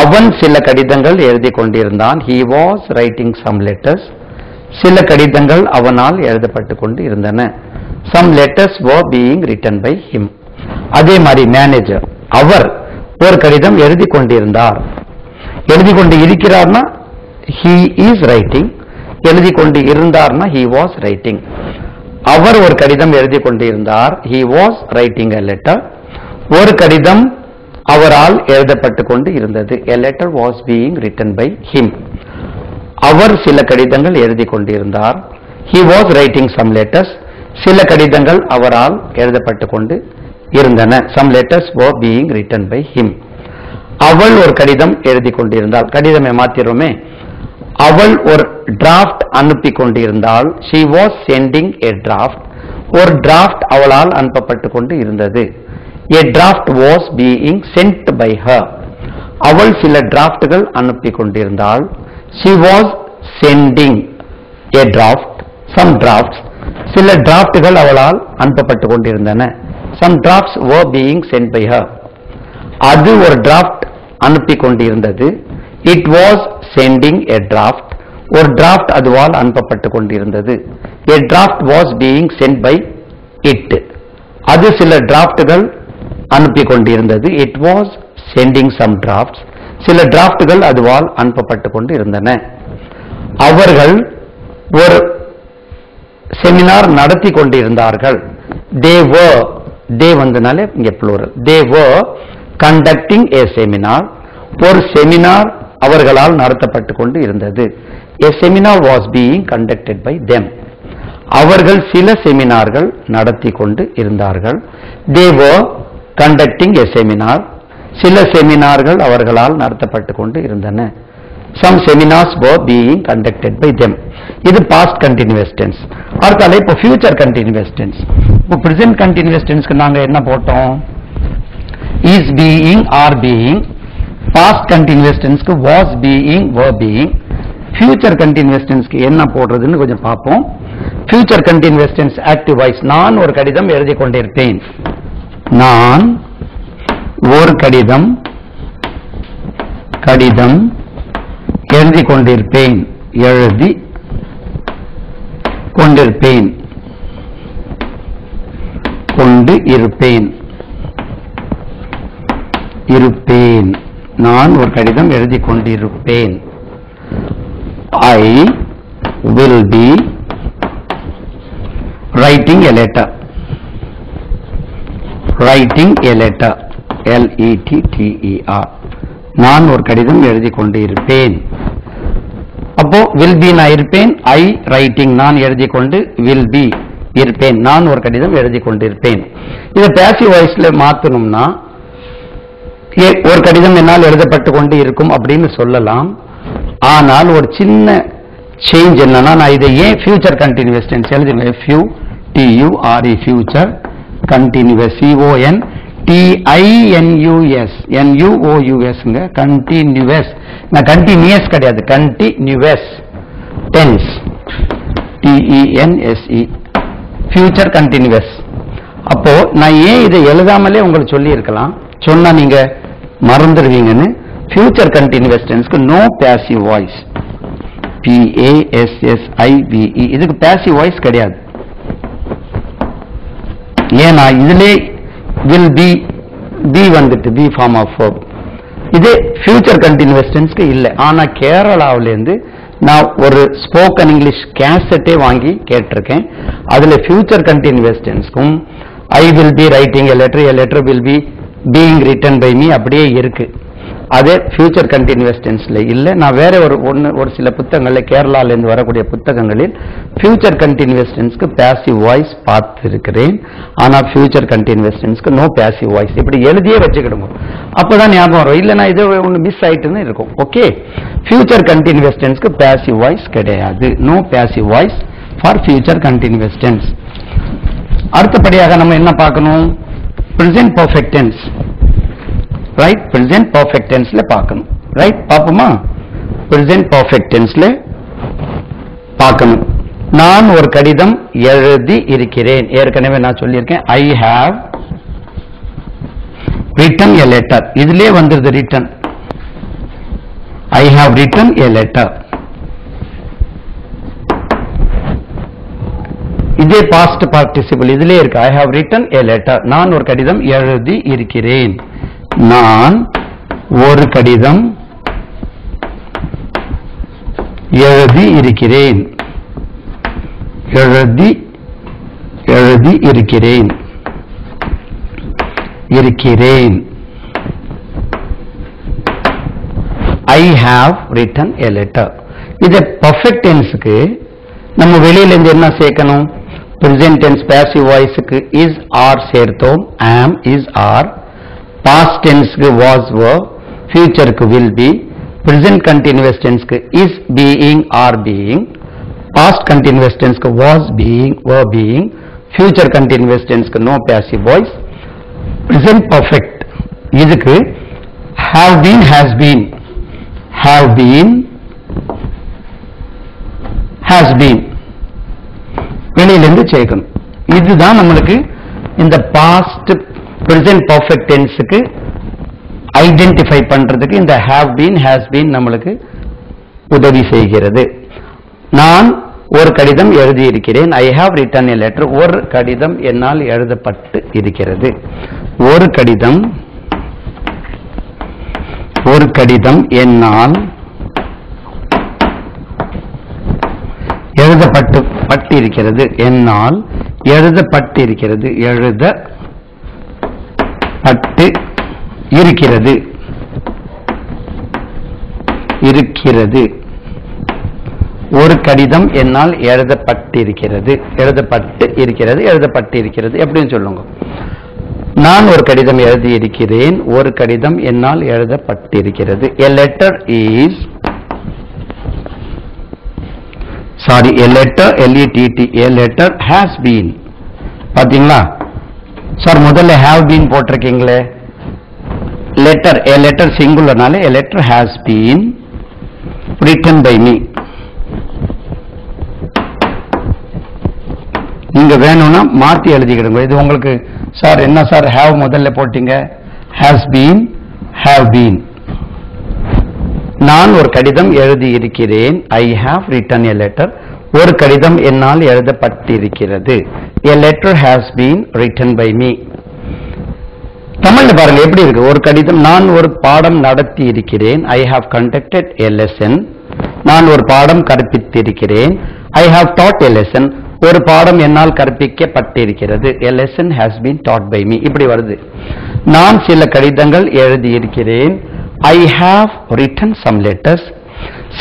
அவன் சில கடிதங்கள் எழுதி கொண்டிருந்தான். He was writing some letters. சில கடிதங்கள் அவனால் எழுதப்பட்டு கொண்டு இருந்தன. Some letters were being written by him. அதே மாதிரி மேனேஜர், அவர் ஒரு கடிதம் எழுதி கொண்டிருந்தார். எழுதி கொண்டு இருக்கிறார்னா he is writing. எழுதி கொண்டு இருந்தார்னா he was writing. அவர் ஒரு கடிதம் எழுதி கொண்டிருந்தார். He was writing a letter. ஒரு கடிதம் அவரால் எழுதப்பட்டு கொண்டு இருந்தது. A letter was being written by him. அவர் சில கடிதங்கள் எழுதி கொண்டிருந்தார். He was writing some letters. சில கடிதங்கள் அவரால் எழுதப்பட்டு கொண்டு இருந்தன. Some letters were being written by him. அவள் ஒரு கடிதம் எழுதி கொண்டிருந்தாள். கடிதமே மாத்திரமே. அவள் ஒரு டிராஃப்ட் அனுப்பி கொண்டிருந்தாள். She was sending a draft. ஒரு டிராஃப்ட் அவளால் அனுப்பப்பட்டு கொண்டு இருந்தது. A draft was being sent by her. அவள் சில டிராஃப்ட்கள் அனுப்பி கொண்டிருந்தாள். She was sending a draft, some drafts. சில டிராஃப்ட்கள் அவளால் அனுப்பப்பட்டு கொண்டிருந்தன. Some drafts were being sent by her. அது ஒரு டிராஃப்ட் அனுப்பி கொண்டிருந்தது. It was sending a draft. ஒரு டிராஃப்ட் அதுவால் அனுப்பப்பட்டு கொண்டிருந்தது. A draft was being sent by it. அது சில டிராஃப்ட்கள் அனுப்பி கொண்டிருந்தது. It was sending some drafts. சில டிராஃப்ட்கள் அதுவால் அனுப்பப்பட்டு கொண்டு இருந்தன. அவர்கள் ஒரு செமினார் நடத்தி கொண்டிருந்தார்கள். They வந்தனாலே இங்கே plural. They were conducting a seminar. ஒரு செமினார் அவர்களால் நடத்தப்பட்டு கொண்டு இருந்தது. A seminar was being conducted by them. அவர்கள் சில செமினார்கள் நடத்தி கொண்டு இருந்தார்கள். They were conducting a seminar. சில செமினார்கள் அவர்களால் நடத்தப்பட்டு கொண்டு இருந்தன. Some seminars were being conducted by them. இது past continuous tense. அடுத்தால இப்போ future continuous tense. இப்போ present continuous tenseக்கு நாங்க என்ன போட்டோம்? is being, are being. past continuous tenseக்கு was being, were being. future continuous tenseக்கு என்ன போடுறதுன்னு கொஞ்சம் பார்ப்போம். future continuous tense active voice. நான் ஒரு கடிதம் எழுதி கொண்டிருப்பேன். நான் ஒரு கடிதம் எழுதி கொண்டிருப்பேன். எழுதி கொண்டிருப்பேன். கொண்டு இருப்பேன். இருப்பேன். நான் ஒரு கடிதம் எழுதி கொண்டிருப்பேன். I will be writing a letter. writing a letter. Letter. நான் ஒரு கடிதம் எழுதி கொண்டு இருப்பேன். அப்போ will be நான் இருப்பேன். I writing நான் எழுதி கொண்டு will be இருப்பேன். நான் ஒரு கடிதம் எழுதி கொண்டு இருப்பேன். இதை பாசிவ் வாய்ஸ்ல மாத்தணும்னா ஒரு கடிதம் என்னால் எழுதப்பட்டு கொண்டு இருக்கும் அப்படின்னு சொல்லலாம். ஆனால் ஒரு சின்ன சேஞ்ச் என்னன்னா, நான் இதை ஏன் ஃபியூச்சர் கண்டினியூஸ் டென்ஸ் எழுதுவேன். FUTURE ஃபியூச்சர் கண்டினியூஸ் CONTINUS NUOUSங்க கண்டினியூஸ். நான் கண்டினியூஸ் கிடையாது, continuous tense TENSE future continuous. அப்போ நான் ஏன் இதை எழுதாமலே உங்களுக்கு சொல்லி இருக்கலாம், சொன்னா நீங்க மறந்துடுவீங்கன்னு future continuous tense க்கு no passive voice. PASSIVE இதுக்கு passive voice கிடையாது. ஏனா இதிலே will be வந்துட்டு be form of verb. இது future continuous tense க்கு இல்ல. ஆனா கேரளாவுல இருந்து நான் ஒரு ஸ்போக்கன் இங்கிலீஷ் கேசட்டே வாங்கி கேட்டிருக்கேன். அதுல future continuous tense க்கும் I will be writing a letter will be being written by me அப்படியே இருக்கு. அதே future continuous tenseல இல்ல. நான் வேற ஒரு சில புத்தகங்கள்ல கேரளால இருந்து வரக்கூடிய புத்தகங்களில் future continuous tenseக்கு passive voice பார்த்திருக்கிறேன். ஆனா future continuous tenseக்கு no passive voice. இப்படி எழுதியே வச்சுக்கிடுங்க. அப்பதான் ஞாபகம் வரும். இல்லனா இது ஒன்னு மிஸ் ஆயிட்டுன்னு இருக்கும். Okay. future continuous tenseக்கு passive voice கிடையாது. no passive voice for future continuous tense. அடுத்தபடியாக நம்ம என்ன பார்க்கணும்? present perfect tense. Right present perfect tenseல பார்க்கணும். ரைட் பாப்போமா? present perfect tenseல பார்க்கணும். நான் ஒரு கடிதம் எழுதி இருக்கிறேன். ஏற்கனவே நான் சொல்லியிருக்கேன் I have written a letter. இதிலே வந்துருது written. I have written a letter. இதே past participle இதிலே இருக்கு. I have written a letter. நான் ஒரு கடிதம் எழுதி இருக்கிறேன். நான் ஒரு கடிதம் எழுதி இருக்கிறேன். எழுதி இருக்கிறேன். I have written a letter. இது perfect tense க்கு நம்ம வெளியில இருந்து என்ன சேர்க்கணும்? present tense passive voice க்கு is are சேர்த்தோம். am is are. past tense க்கு was were. future க்கு will be. present continuous tense க்கு is being are being. past continuous tense க்கு was being were being. future continuous tense க்கு no passive voice. present perfect இதுக்கு have been has been. have been has been வெளியிலிருந்து சேர்க்கணும். இதுதான் நம்மளுக்கு இந்த past present perfect tense க்கு identify பண்றதுக்கு இந்த have been has been நம்மளுக்கு உதவி செய்கிறது. நான் ஒரு கடிதம் எழுதி இருக்கிறேன். I have written a letter. ஒரு கடிதம் என்னால் எழுதப்பட்டு இருக்கிறது. ஒரு கடிதம் என்னால் எழுதப்பட்டிருக்கிறது. என்னால் எழுதப்பட்டிருக்கிறது. இருக்கிறது. ஒரு கடிதம் என்னால் எழுதப்பட்டிருக்கிறது. எப்படின்னு சொல்லுங்க. நான் ஒரு கடிதம் எழுதி இருக்கிறேன். ஒரு கடிதம் என்னால் எழுதப்பட்டிருக்கிறது. A letter is a letter LETT a letter has been. பாத்தீங்களா சார்? முதல்ல have been போட்டிருக்கீங்களே. letter a letter singularனால a letter has been written by me. நீங்க வேணும்னா மாத்தி எழுதிக்கிடுங்க. இது உங்களுக்கு சார் என்ன சார் have முதல்ல போட்டீங்க? has been have been. நான் ஒரு கடிதம் எழுதி இருக்கிறேன். I have written a letter. ஒரு கடிதம் என்னால் எழுதப்பட்டிருக்கிறது. A letter has been written by me. தமிழ்ல பாருங்க எப்படி இருக்கு. ஒரு கடிதம். நான் ஒரு பாடம் நடத்தி இருக்கிறேன். I have conducted a lesson. நான் ஒரு பாடம் கற்பித்திருக்கிறேன். I have taught a lesson. ஒரு பாடம் என்னால் கற்பிக்கப்பட்டிருக்கிறது. A lesson has been taught by me. இப்படி வருது. நான் சில கடிதங்கள் எழுதி இருக்கிறேன். I have written some letters.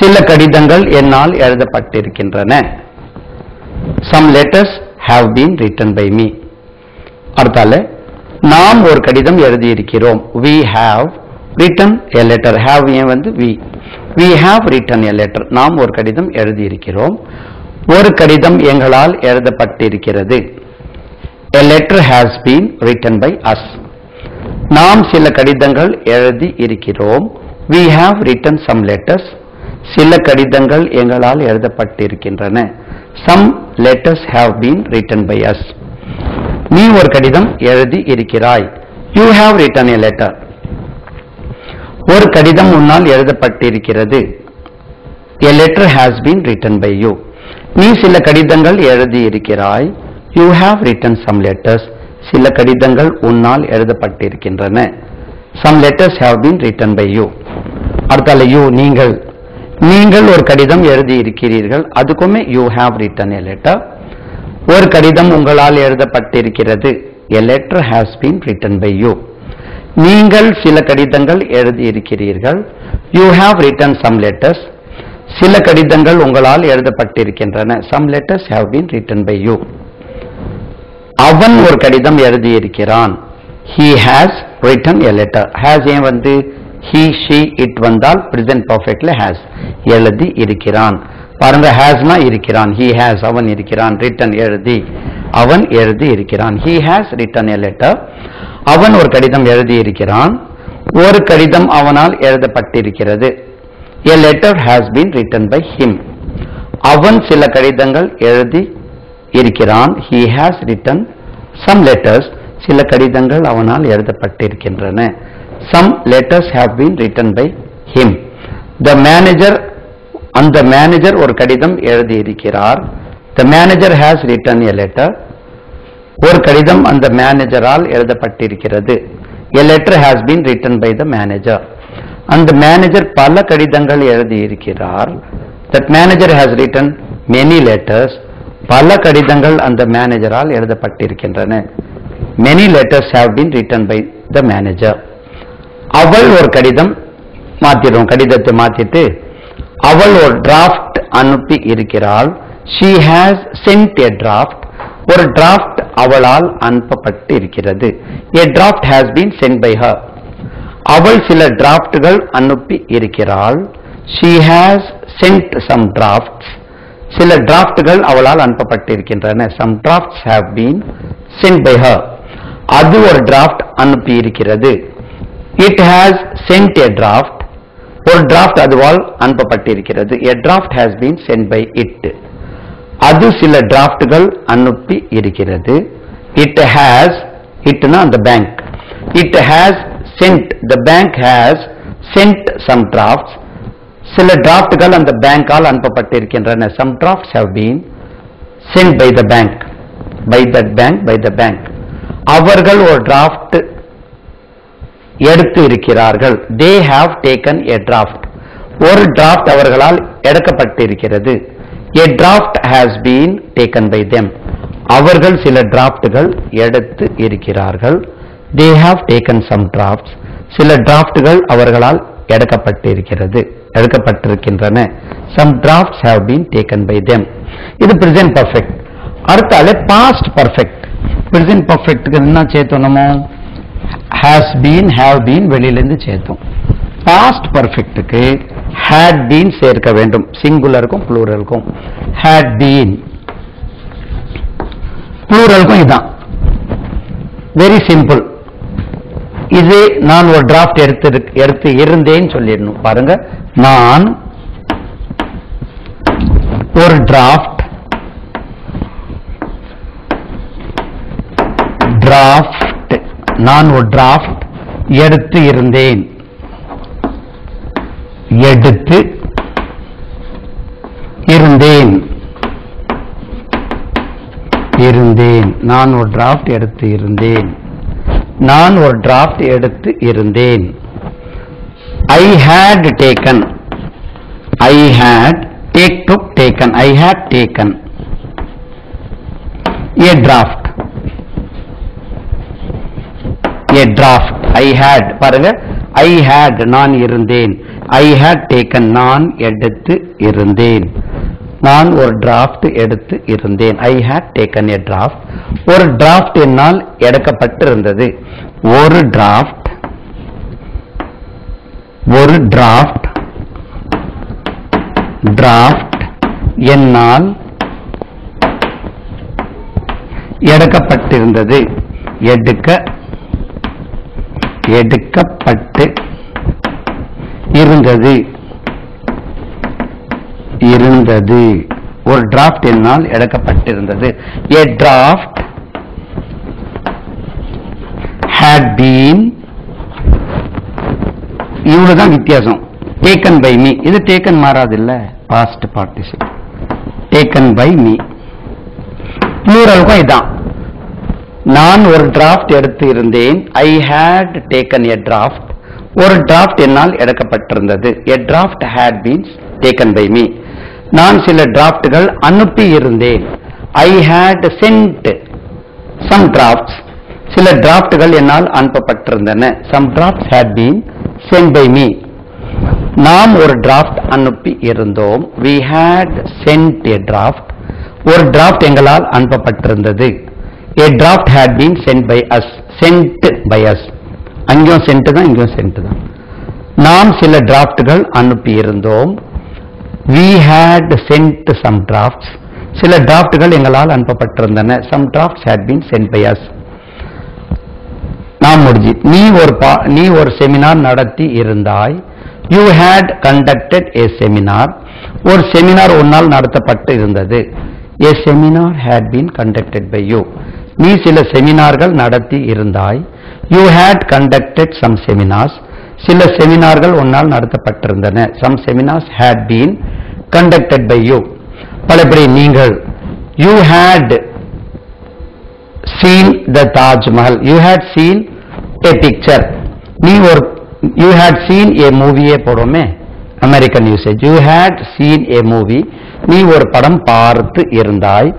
சில கடிதங்கள் என்னால் எழுதப்பட்டிருக்கின்றன. Some letters have been written by me. அடுத்தால நாம் ஒரு கடிதம் எழுதி இருக்கிறோம். We have written a letter. have வந்து we have written a letter. நாம் ஒரு கடிதம் எழுதி இருக்கிறோம். ஒரு கடிதம் எங்களால் எழுதப்பட்டிருக்கிறது. A letter has been written by us. நாம் சில கடிதங்கள் எழுதி இருக்கிறோம். We have written some letters. சில கடிதங்கள் எங்களால் எழுதப்பட்டிருக்கின்றன. Some letters have been written by us. நீ ஒரு கடிதம் எழுதி இருக்கிறாய். You have written a letter. ஒரு கடிதம் உன்னால் எழுதப்பட்டிருக்கிறது. A letter has been written by you. நீ சில கடிதங்கள் எழுதி இருக்கிறாய். You have written some letters. சில கடிதங்கள் உன்னால் எழுதப்பட்டிருக்கின்றன. Some letters have been written by you. அடுத்தால you நீங்கள் ஒரு கடிதம் எழுதி இருக்கிறீர்கள். அதுக்குமே you have written a letter. ஒரு கடிதம் உங்களால் எழுதப்பட்டிருக்கிறது. A letter has been written by you. நீங்கள் சில கடிதங்கள் எழுதி இருக்கிறீர்கள். You have written some letters. சில கடிதங்கள் உங்களால் எழுதப்பட்டிருக்கின்றன. Some letters have been written by you. அவன் ஒரு கடிதம் எழுதி இருக்கிறான். He has written a letter. Has ஏன் வந்து he, she, it வந்தால் present perfectly has. எழுதி இருக்கிறான். பாருங்க, hasனா இருக்கிறான். He has, அவன் இருக்கிறான். written எழுதி, அவன் எழுதி இருக்கிறான். He has written a letter. அவன் ஒரு கடிதம் எழுதி இருக்கிறான். ஒரு கடிதம் அவனால் எழுதப்பட்டிருக்கிறது. A letter has been written by him. அவன் சில கடிதங்கள் எழுதி இருக்கிறான். He has written some letters. சில கடிதங்கள் அவனால் எழுதப்பட்டிருக்கின்றன. Some letters have been written by him. The manager, அந்த மேனேஜர் ஒரு கடிதம் எழுதி இருக்கிறார். The manager has written a letter. ஒரு கடிதம் அந்த மேனேஜரால் எழுதப்பட்டிருக்கிறது. A letter has been written by the manager. அந்த மேனேஜர் பல கடிதங்கள் எழுதி இருக்கிறார். That manager has written many letters. பல கடிதங்கள் அந்த மேனேஜரால் எழுதப்பட்டிருக்கின்றன. Many letters have been written by the manager. அவள் ஒரு கடிதம் மாத்திடும், கடிதத்தை மாத்திட்டு அவள் ஒரு டிராஃப்ட் அனுப்பி இருக்கிறாள். She has sent a draft. ஒரு டிராஃப்ட் அவளால் அனுப்பப்பட்டு இருக்கிறது. A draft has been sent by her. அவள் சில டிராஃப்ட்கள் அனுப்பி இருக்கிறாள். She has sent some drafts. சில டிராஃப்ட்கள் அவளால் அனுப்பப்பட்டிருக்கின்றன. Some drafts have been sent by her. அது ஒரு டிராஃப்ட் அனுப்பி இருக்கிறது. It has sent a draft. ஒரு draft அதுவால் அனுப்பப்பட்டிருக்கிறது. A draft has been sent by it. அது சில டிராஃப்ட்கள் அனுப்பி இருக்கிறது. It has, itனா அந்த bank. It has sent, the bank has sent some drafts. சில டிராஃப்ட்கள் அந்த பேங்கால் அனுப்பப்பட்டிருக்கின்றன. Some drafts have been sent by the bank. By that bank, by the bank. அவர்கள் ஒரு draft எடுத்து இருக்கிறார்கள். They have taken a draft. ஒரு draft அவர்களால் எடுக்கப்பட்டிருக்கிறது. A draft has been taken by them. அவர்கள் சில டிராஃப்ட்கள் எடுத்து இருக்கிறார்கள். They have taken some drafts. சில டிராஃப்ட்கள் அவர்களால் எடுக்கப்பட்டிருக்கின்றன. Some drafts have been taken by them. இது present perfect. அடுத்தால past perfect. present perfect என்ன சேர்த்தோம்? நம்ம has been, have been வெளியிலிருந்து சேர்த்தோம். past perfectக்கு had been சேர்க்க வேண்டும். சிங்குலருக்கும் ப்ளூரலுக்கும். had been ப்ளூரலுக்கும் இதான். Very simple. இது நான் ஒரு டிராஃப்ட் எடுத்து இருந்தேன்னு சொல்லிடணும். பாருங்க, நான் ஒரு டிராஃப்ட் நான் ஒரு டிராஃப்ட் எடுத்து இருந்தேன். நான் ஒரு டிராஃப்ட் எடுத்து இருந்தேன். நான் ஒரு டிராஃப்ட் எடுத்து இருந்தேன். I had taken. I had taken. I had taken a draft. A draft. I had, பாருங்க, I had நான் இருந்தேன். I had taken நான் எடுத்து இருந்தேன். நான் ஒரு டிராஃப்ட் எடுத்து இருந்தேன். I had taken a draft. ஒரு டிராஃப்ட் என்னால் எடுக்கப்பட்டிருந்தது. ஒரு டிராஃப்ட் என்னால் எடுக்கப்பட்டிருந்தது. எடுக்கப்பட்டு இருந்தது. ஒரு டிராஃப்ட் என்னால் எடுக்கப்பட்டிருந்தது. A draft had been இவ்வளவுதான் வித்தியாசம். taken by me இது taken மாறாது இல்ல, past participle. taken by me plural-க்கும் இதான். நான் ஒரு டிராஃப்ட் எடுத்து இருந்தேன். I had taken a draft. ஒரு டிராஃப்ட் என்னால் எடுக்கப்பட்டிருந்தது. A draft had been taken by me. நான் சில டிராஃப்ட்கள் அனுப்பி இருந்தேன். I had sent some drafts. சில டிராஃப்ட்கள் என்னால் அனுப்பப்பட்டிருந்தன. Some drafts had been sent by me. நாம் ஒரு டிராஃப்ட் அனுப்பி இருந்தோம். We had sent a draft. ஒரு டிராஃப்ட் எங்களால் அனுப்பப்பட்டிருந்தது. A draft had been sent by us. Sent by us. அங்கேயும் sent தான், இங்கேயும் sent தான். நாம் சில டிராஃப்ட்கள் அனுப்பி இருந்தோம். We had sent some drafts. சில டிராஃப்ட்கள் எங்களால் அனுப்பப்பட்டிருந்தன. Some drafts had been sent by us. நாம் முடிஞ்சு. நீ ஒரு செமினார் நடத்தி இருந்தாய். You had conducted a seminar. ஒரு செமினார் உன்னால் நடத்தப்பட்டு இருந்தது. A seminar had been conducted by you. நீ சில செமினார்கள் நடத்தி இருந்தாய். You had conducted some seminars. சில செமினார்கள் உன்னால் நடத்தப்பட்டிருந்தன. Some seminars had been conducted by you. பலபடி நீங்கள் you had seen the Taj Mahal. You had seen a picture. you had seen a movie போடுமே, American usage. You had seen a movie. நீ ஒரு படம் பார்த்து இருந்தாய்.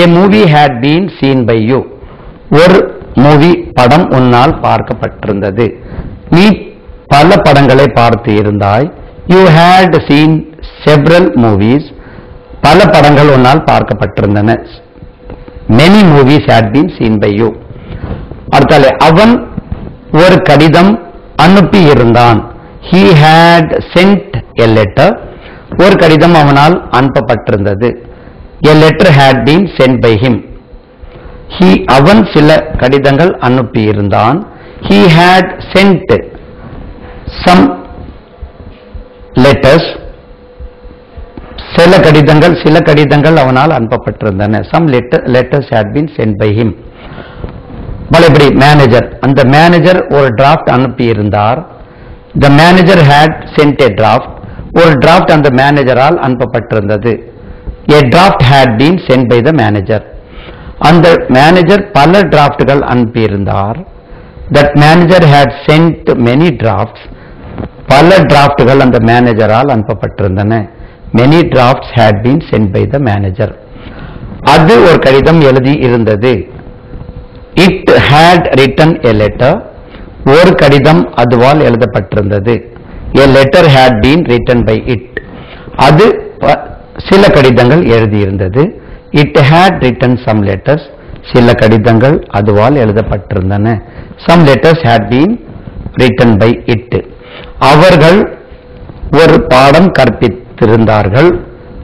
A movie had been seen by you. ஒரு movie படம் உன்னால் பார்க்கப்பட்டிருந்தது. நீ பல படங்களை பார்த்து இருந்தாய். You had seen several movies. பல படங்கள் உன்னால் பார்க்கப்பட்டிருந்தன. Many movies had been seen by you. அடுத்தாலே அவன் ஒரு கடிதம் அனுப்பி இருந்தான். He had sent a letter. ஒரு கடிதம் அவனால் அனுப்பப்பட்டிருந்தது. A letter had been sent by him. அவன் சில கடிதங்கள் அனுப்பி இருந்தான். He had sent some letters. சில கடிதங்கள் அவனால் அனுப்பப்பட்டிருந்தன. Some letters had been sent by him. பலபடி மேனேஜர், அந்த மேனேஜர் ஒரு டிராஃப்ட் அனுப்பி இருந்தார். The manager had sent a draft. ஒரு டிராஃப்ட் அந்த மேனேஜரால் அனுப்பப்பட்டிருந்தது. A draft had been sent by the manager. அந்த மேனேஜர் பல டிராஃப்ட்கள் அனுப்பி இருந்தார். That manager had sent many drafts. பல டிராஃப்ட்கள் அந்த மேனேஜரால் அனுப்பப்பட்டிருந்தன. Many drafts had been sent by the manager. அது ஒரு கடிதம் எழுதி இருந்தது. It had written a letter. ஒரு கடிதம் அதுவால் எழுதப்பட்டிருந்தது. A letter had been written by it. அது சில கடிதங்கள் எழுதியிருந்தது. It had written some letters. சில கடிதங்கள் அதுவால் எழுதப்பட்டிருந்தன. Some letters had been written by it. அவர்கள் ஒரு பாடம் கற்பித்திருந்தார்கள்.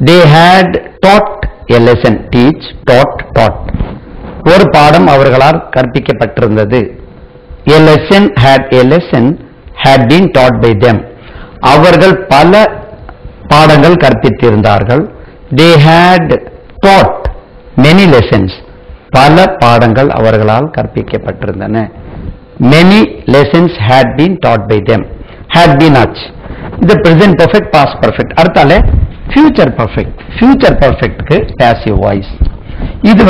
They had taught a lesson. Teach, taught. ஒரு பாடம் அவர்களால் கற்பிக்கப்பட்டிருந்தது. A lesson had been taught by them. அவர்கள் பல பாடங்கள் கற்பித்திருந்தார்கள். They had taught many lessons. பல பாடங்கள் அவர்களால் கற்பிக்கப்பட்டிருந்தன. Many lessons had been taught by them. Had been ஆச்சு. இது present perfect, past perfect. அடுத்தால future perfect. Future perfectக்கு passive voice. இது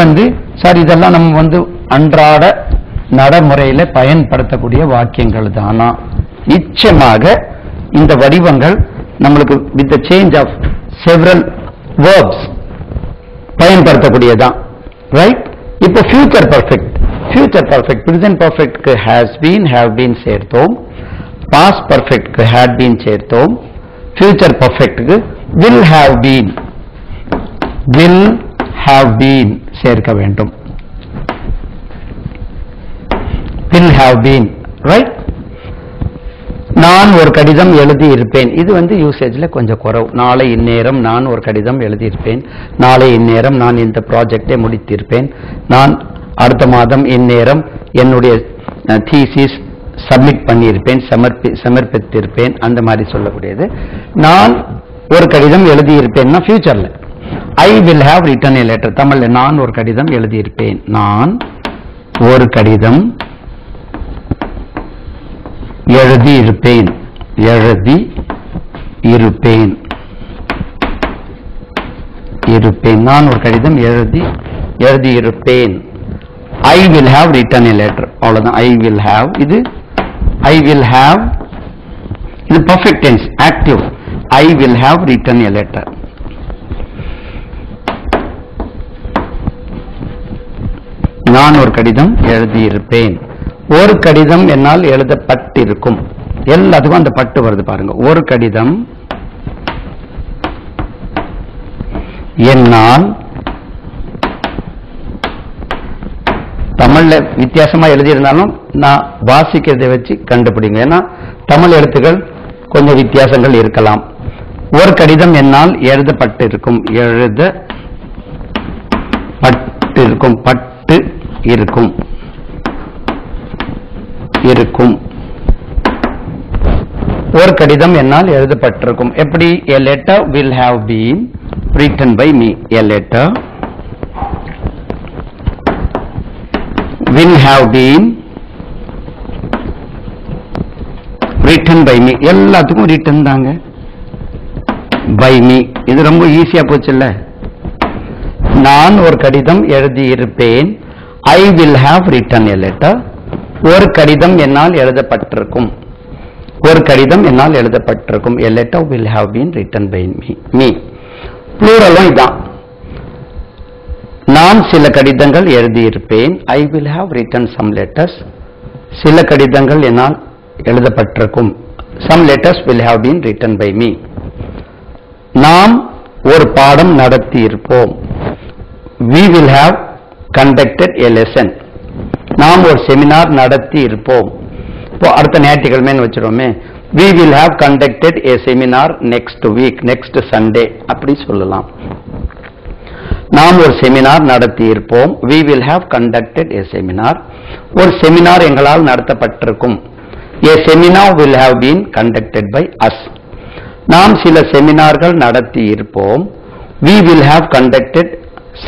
இதெல்லாம் நம்ம அன்றாட நடைமுறையில பயன்படுத்தக்கூடிய வாக்கியங்கள் தானா? நிச்சயமாக இந்த வடிவங்கள் நம்மளுக்கு with the change of several verbs பயன்படுத்தக்கூடியதான். ரைட்? இப்போ ஃபியூச்சர் பர்ஃபெக்ட் present perfectக்கு has been, have been சேர்த்தோம். past perfectக்கு had been சேர்த்தோம். future perfectக்கு will have been சேர்க்க வேண்டும். will have been. ரைட்? நான் ஒரு கடிதம் எழுதி இருப்பேன். இது யூசேஜ்ல கொஞ்சம் குறைவு. நாளை இந்நேரம் நான் ஒரு கடிதம் எழுதியிருப்பேன். நாளை இந்நேரம் நான் இந்த ப்ராஜெக்டை முடித்திருப்பேன். நான் அடுத்த மாதம் இந்நேரம் என்னுடைய தீசிஸ் சப்மிட் பண்ணியிருப்பேன், சமர்ப்பித்திருப்பேன். அந்த மாதிரி சொல்லக்கூடியது. நான் ஒரு கடிதம் எழுதியிருப்பேன்னா ஃபியூச்சர்ல. I will have written a letter. தமிழ்ல நான் ஒரு கடிதம் எழுதியிருப்பேன். நான் ஒரு கடிதம் எழுதியிருப்பேன். எழுதி இருப்பேன். நான் ஒரு கடிதம் எழுதி இருப்பேன். I will have written a letter. அவ்வளவுதான். I will have. இது perfect tense, active. I will have written a letter. நான் ஒரு கடிதம் எழுதியிருப்பேன். ஒரு கடிதம் என்னால் எழுதப்பட்டிருக்கும். எல்லாத்துக்கும் அந்த பட்டு வருது பாருங்க. ஒரு கடிதம் என்னால், தமிழ்ல வித்தியாசமா எழுதியிருந்தாலும் நான் வாசிக்கிறதை வச்சு கண்டுபிடிங்க. ஏன்னா தமிழ் எழுத்துக்கள் கொஞ்சம் வித்தியாசங்கள் இருக்கலாம். ஒரு கடிதம் என்னால் எழுதப்பட்டிருக்கும். பட்டு இருக்கும். ஒரு கடிதம் என்னால் எழுதப்பட்டிருக்கும். எப்படி? A letter will have been written by me. A letter will have been written by me. எல்லாத்துக்கும் written தாங்க. by me. இது ரொம்ப ஈஸியா போச்சு இல்ல? நான் ஒரு கடிதம் எழுதியிருப்பேன். I will have written a letter. ஒரு கடிதம் என்னால் எழுதப்பட்டிருக்கும். A letter will have been written by me. ப்ளூரலும் இதான். நான் சில கடிதங்கள் எழுதியிருப்பேன். I will have written some letters. சில கடிதங்கள் என்னால் எழுதப்பட்டிருக்கும். Some letters will have been written by me. நாம் ஒரு பாடம் நடத்தி இருப்போம். We will have conducted a lesson. நாம் ஒரு செமினார் நடத்தி இருப்போம். இப்போ அடுத்த ஞாயிற்றுக்கிழமைன்னு வச்சிருவோமே, we will have conducted a seminar next week, next Sunday அப்படி சொல்லலாம். நாம் ஒரு செமினார் நடத்தி இருப்போம். we will have conducted a seminar. ஒரு செமினார் எங்களால் நடத்தப்பட்டிருக்கும். a seminar will have been conducted by us. நாம் சில செமினார்கள் நடத்தி இருப்போம். we will have conducted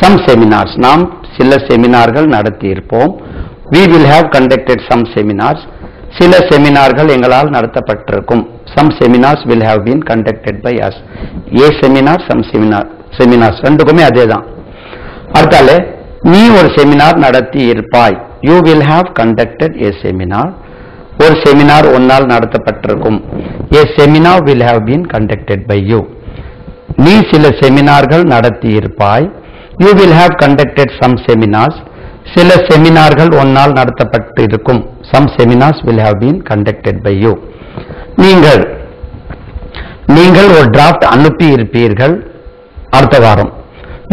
some seminars. நாம் சில செமினார்கள் நடத்தி இருப்போம். we will have conducted some seminars. சில செமினார்கள் எங்களால் நடத்தப்பட்டிருக்கும். some seminars will have been conducted by us. a seminar, some seminars ரெண்டுக்குமே அதேதான். அடுத்தால நீ ஒரு செமினார் நடத்தி இருப்பாய். you will have conducted a seminar. ஒரு செமினார் உன்னால் நடத்தப்பட்டிருக்கும். a seminar will have been conducted by you. நீ சில செமினார்கள் நடத்தி இருப்பாய். you will have conducted some seminars. சில செமினார்கள் உன்னால் நடத்தப்பட்டு இருக்கும். some seminars will have been conducted by you. நீங்கள் ஒரு டிராஃப்ட் அனுப்பி இருப்பீர்கள் அடுத்த வாரம்.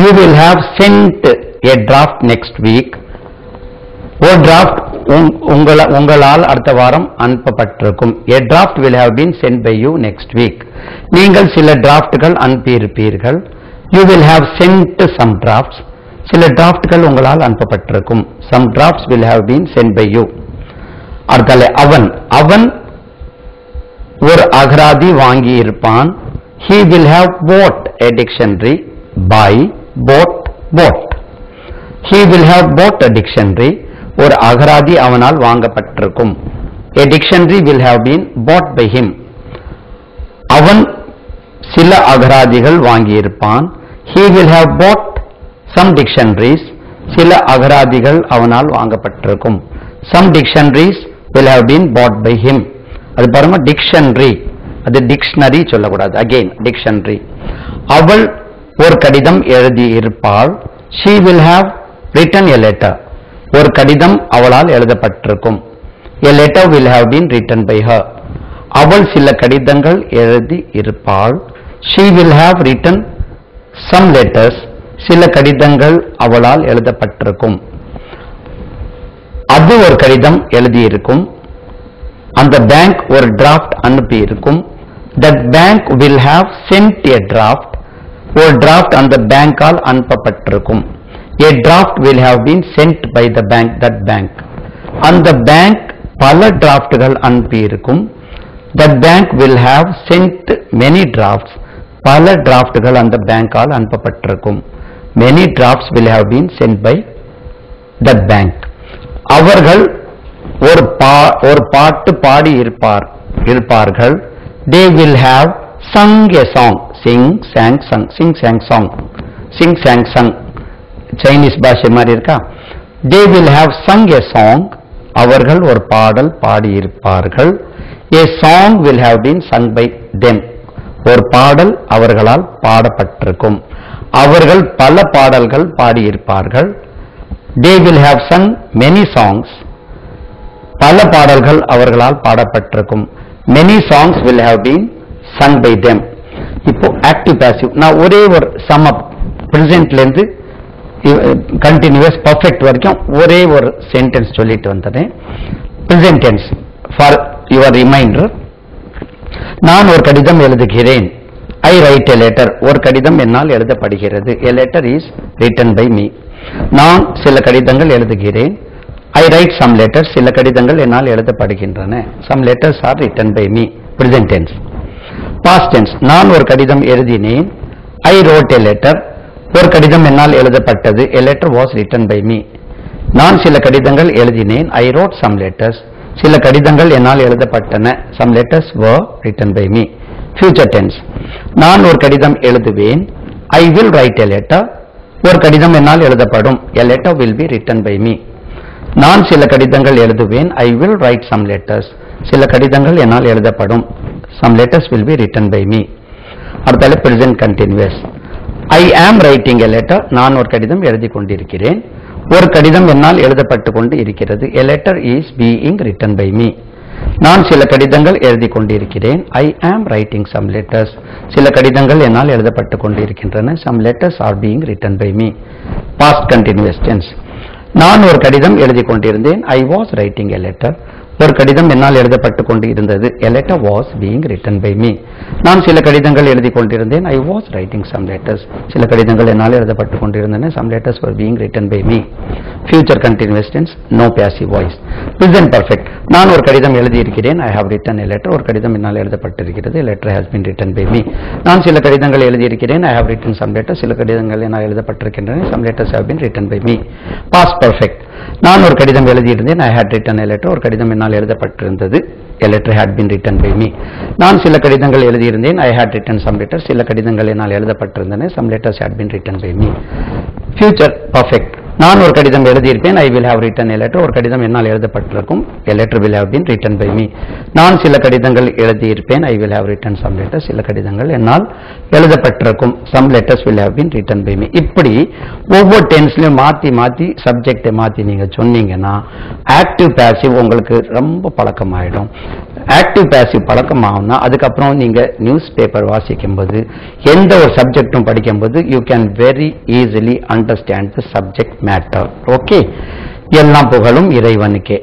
you will have sent a draft next week. ஒரு டிராஃப்ட் உங்களால் அடுத்த வாரம் அனுப்பப்பட்டிருக்கும். a draft will have been sent by you next week. நீங்கள் சில டிராஃப்ட்கள் அனுப்பி இருப்பீர்கள். you will have sent some drafts. சில டிராஃப்ட்கள் உங்களால் அனுப்பப்பட்டிருக்கும். some drafts will have been sent by you. அடுத்தால அவன் ஒரு அகராதி வாங்கி இருப்பான். he will have bought a dictionary. bought. he will have bought a dictionary. ஒரு அகராதி அவனால் வாங்கப்பட்டிருக்கும். a dictionary will have been bought by him. அவன் சில அகராதிகள் வாங்கி இருப்பான். he will have bought some dictionaries. சில அகராதிகள் அவனால் வாங்கப்பட்டிருக்கும். some dictionaries will have been bought by him. அது பாருங்க, dictionary, அது dictionary சொல்லக்கூடாது. again dictionary. அவள் ஒரு கடிதம் எழுதி இருப்பாள். she will have written a letter. ஒரு கடிதம் அவளால் எழுதப்பட்டிருக்கும். a letter will have been written by her. அவள் சில கடிதங்கள் எழுதி இருப்பாள். she will have written some letters. சில கடிதங்கள் அவளால் எழுதப்பட்டிருக்கும். அது ஒரு கடிதம் எழுதியிருக்கும். அந்த பேங்க் ஒரு டிராஃப்ட் அனுப்பி இருக்கும். that bank will have sent a draft. ஒரு டிராஃப்ட் அந்த பேங்கால் அனுப்பப்பட்டிருக்கும். a draft will have been sent by the bank, that bank. அந்த பேங்க் பல டிராஃப்ட்கள் அனுப்பி இருக்கும். that bank will have sent many drafts. பல டிராஃப்ட்கள் அந்த பேங்கால் அனுப்பப்பட்டிருக்கும். many drafts will have been sent by that bank. அவர்கள் ஒரு பாட்டு பாடி இருப்பார்கள். they will have sung a song. Sing, sang, sung. Sing, sang, song. Sing, sang, sung. Chinese பாஷை மாதிரி இருக்கா? They will have sung a song. அவர்கள் ஒரு பாடல் பாடியிருப்பார்கள். A song will have been sung by them. ஒரு பாடல் அவர்களால் பாடப்பட்டிருக்கும். அவர்கள் பல பாடல்கள் பாடியிருப்பார்கள். They will have sung many songs. பல பாடல்கள் அவர்களால் பாடப்பட்டிருக்கும். Many songs will have been sung by them. இப்போ ஆக்டிவ் பாசிவ் நான் ஒரே ஒரு சம் அப் பிரசன்ட்ல இருந்து கண்டினியூஸ் பர்ஃபெக்ட் வரைக்கும் ஒரே ஒரு சென்டென்ஸ் சொல்லிட்டு வந்தேன். Present tense for your reminder. நான் ஒரு கடிதம் எழுதுகிறேன். I write a letter. ஒரு கடிதம் என்னால் எழுதப்படுகிறது. A letter is written by me. நான் சில கடிதங்கள் எழுதுகிறேன். I write some letters. சில கடிதங்கள் என்னால் எழுதப்படுகின்றன. Some letters are written by me. Present tense. Past tense. நான் ஒரு கடிதம் எழுதினேன். I wrote a letter. ஒரு கடிதம் என்னால் எழுதப்பட்டது. A letter was written by me. நான் சில கடிதங்கள் எழுதினேன். I wrote some letters. சில கடிதங்கள் என்னால் எழுதப்பட்டன. Some letters were written by me. Future tense. நான் ஒரு கடிதம் எழுதுவேன். I will write a letter. ஒரு கடிதம் என்னால் எழுதப்படும். A letter will be written by me. நான் சில கடிதங்கள் எழுதுவேன். I will write some letters. சில கடிதங்கள் என்னால் எழுதப்படும். Some letters will be written by me. அடுத்தால present continuous. I am writing a letter. நான் ஒரு கடிதம் எழுதி கொண்டிருக்கிறேன். ஒரு கடிதம் என்னால் எழுதப்பட்டு கொண்டு இருக்கிறது. A letter is being written by me. நான் சில கடிதங்கள் எழுதி கொண்டிருக்கிறேன். ஐ ஆம் ரைட்டிங் சம் லெட்டர்ஸ். சில கடிதங்கள் என்னால் எழுதப்பட்டு கொண்டிருக்கின்றன. Some letters are being written by me. Past continuous tense. நான் ஒரு கடிதம் எழுதி கொண்டிருந்தேன். I was writing a letter. ஒரு கடிதம் என்னால் எழுதப்பட்டு கொண்டு இருந்தது. A letter was being written by me. நான் சில கடிதங்கள் எழுதி கொண்டிருந்தேன். I was writing some letters. சில கடிதங்கள் என்னால் எழுதப்பட்டு கொண்டிருந்தன. Some letters were being written by me. Future continuous tense. No passive voice. Present perfect. நான் ஒரு கடிதம் எழுதி இருக்கிறேன். I have written a letter. ஒரு கடிதம் என்னால் எழுதப்பட்டிருக்கிறது. Letter has been written by me. நான் சில கடிதங்கள் எழுதி இருக்கிறேன். I have written some letter. சில கடிதங்கள் என்னால் எழுதப்பட்டிருக்கின்றன. Some letters have been written by me. Past perfect. நான் ஒரு கடிதம் எழுதியிருந்தேன். I had written a letter. ஒரு கடிதம் என்னால் எழுதப்பட்டிருந்தது. A letter had been written by me. நான் சில கடிதங்கள் எழுதியிருந்தேன். I had written some letters. சில கடிதங்கள் என்னால் எழுதப்பட்டிருந்தன. Some letters had been written by me. Future perfect. நான் ஒரு கடிதம் எழுதியிருப்பேன். I will have written a letter. ஒரு கடிதம் என்னால் எழுதப்பட்டிருக்கும். A letter will have been written by me. நான் சில கடிதங்கள் எழுதியிருப்பேன். I will have written some letters. சில கடிதங்கள் என்னால் எழுதப்பட்டிருக்கும். Some letters will have been written by me. இப்படி ஒவ்வொரு டென்ஸ்லயும் மாத்தி மாத்தி சப்ஜெக்டை மாத்தி நீங்க சொன்னீங்கன்னா ஆக்டிவ் பாசிவ் உங்களுக்கு ரொம்ப பழக்கமாயிடும். ஆக்டிவ் பாசிவ் பழக்கமாகும்னா அதுக்கப்புறம் நீங்க நியூஸ் பேப்பர் வாசிக்கும்போது எந்த ஒரு சப்ஜெக்டும் படிக்கும்போது you can very easily understand the subject matter. Okay, எல்லாம் புகழும் இறைவனுக்கே.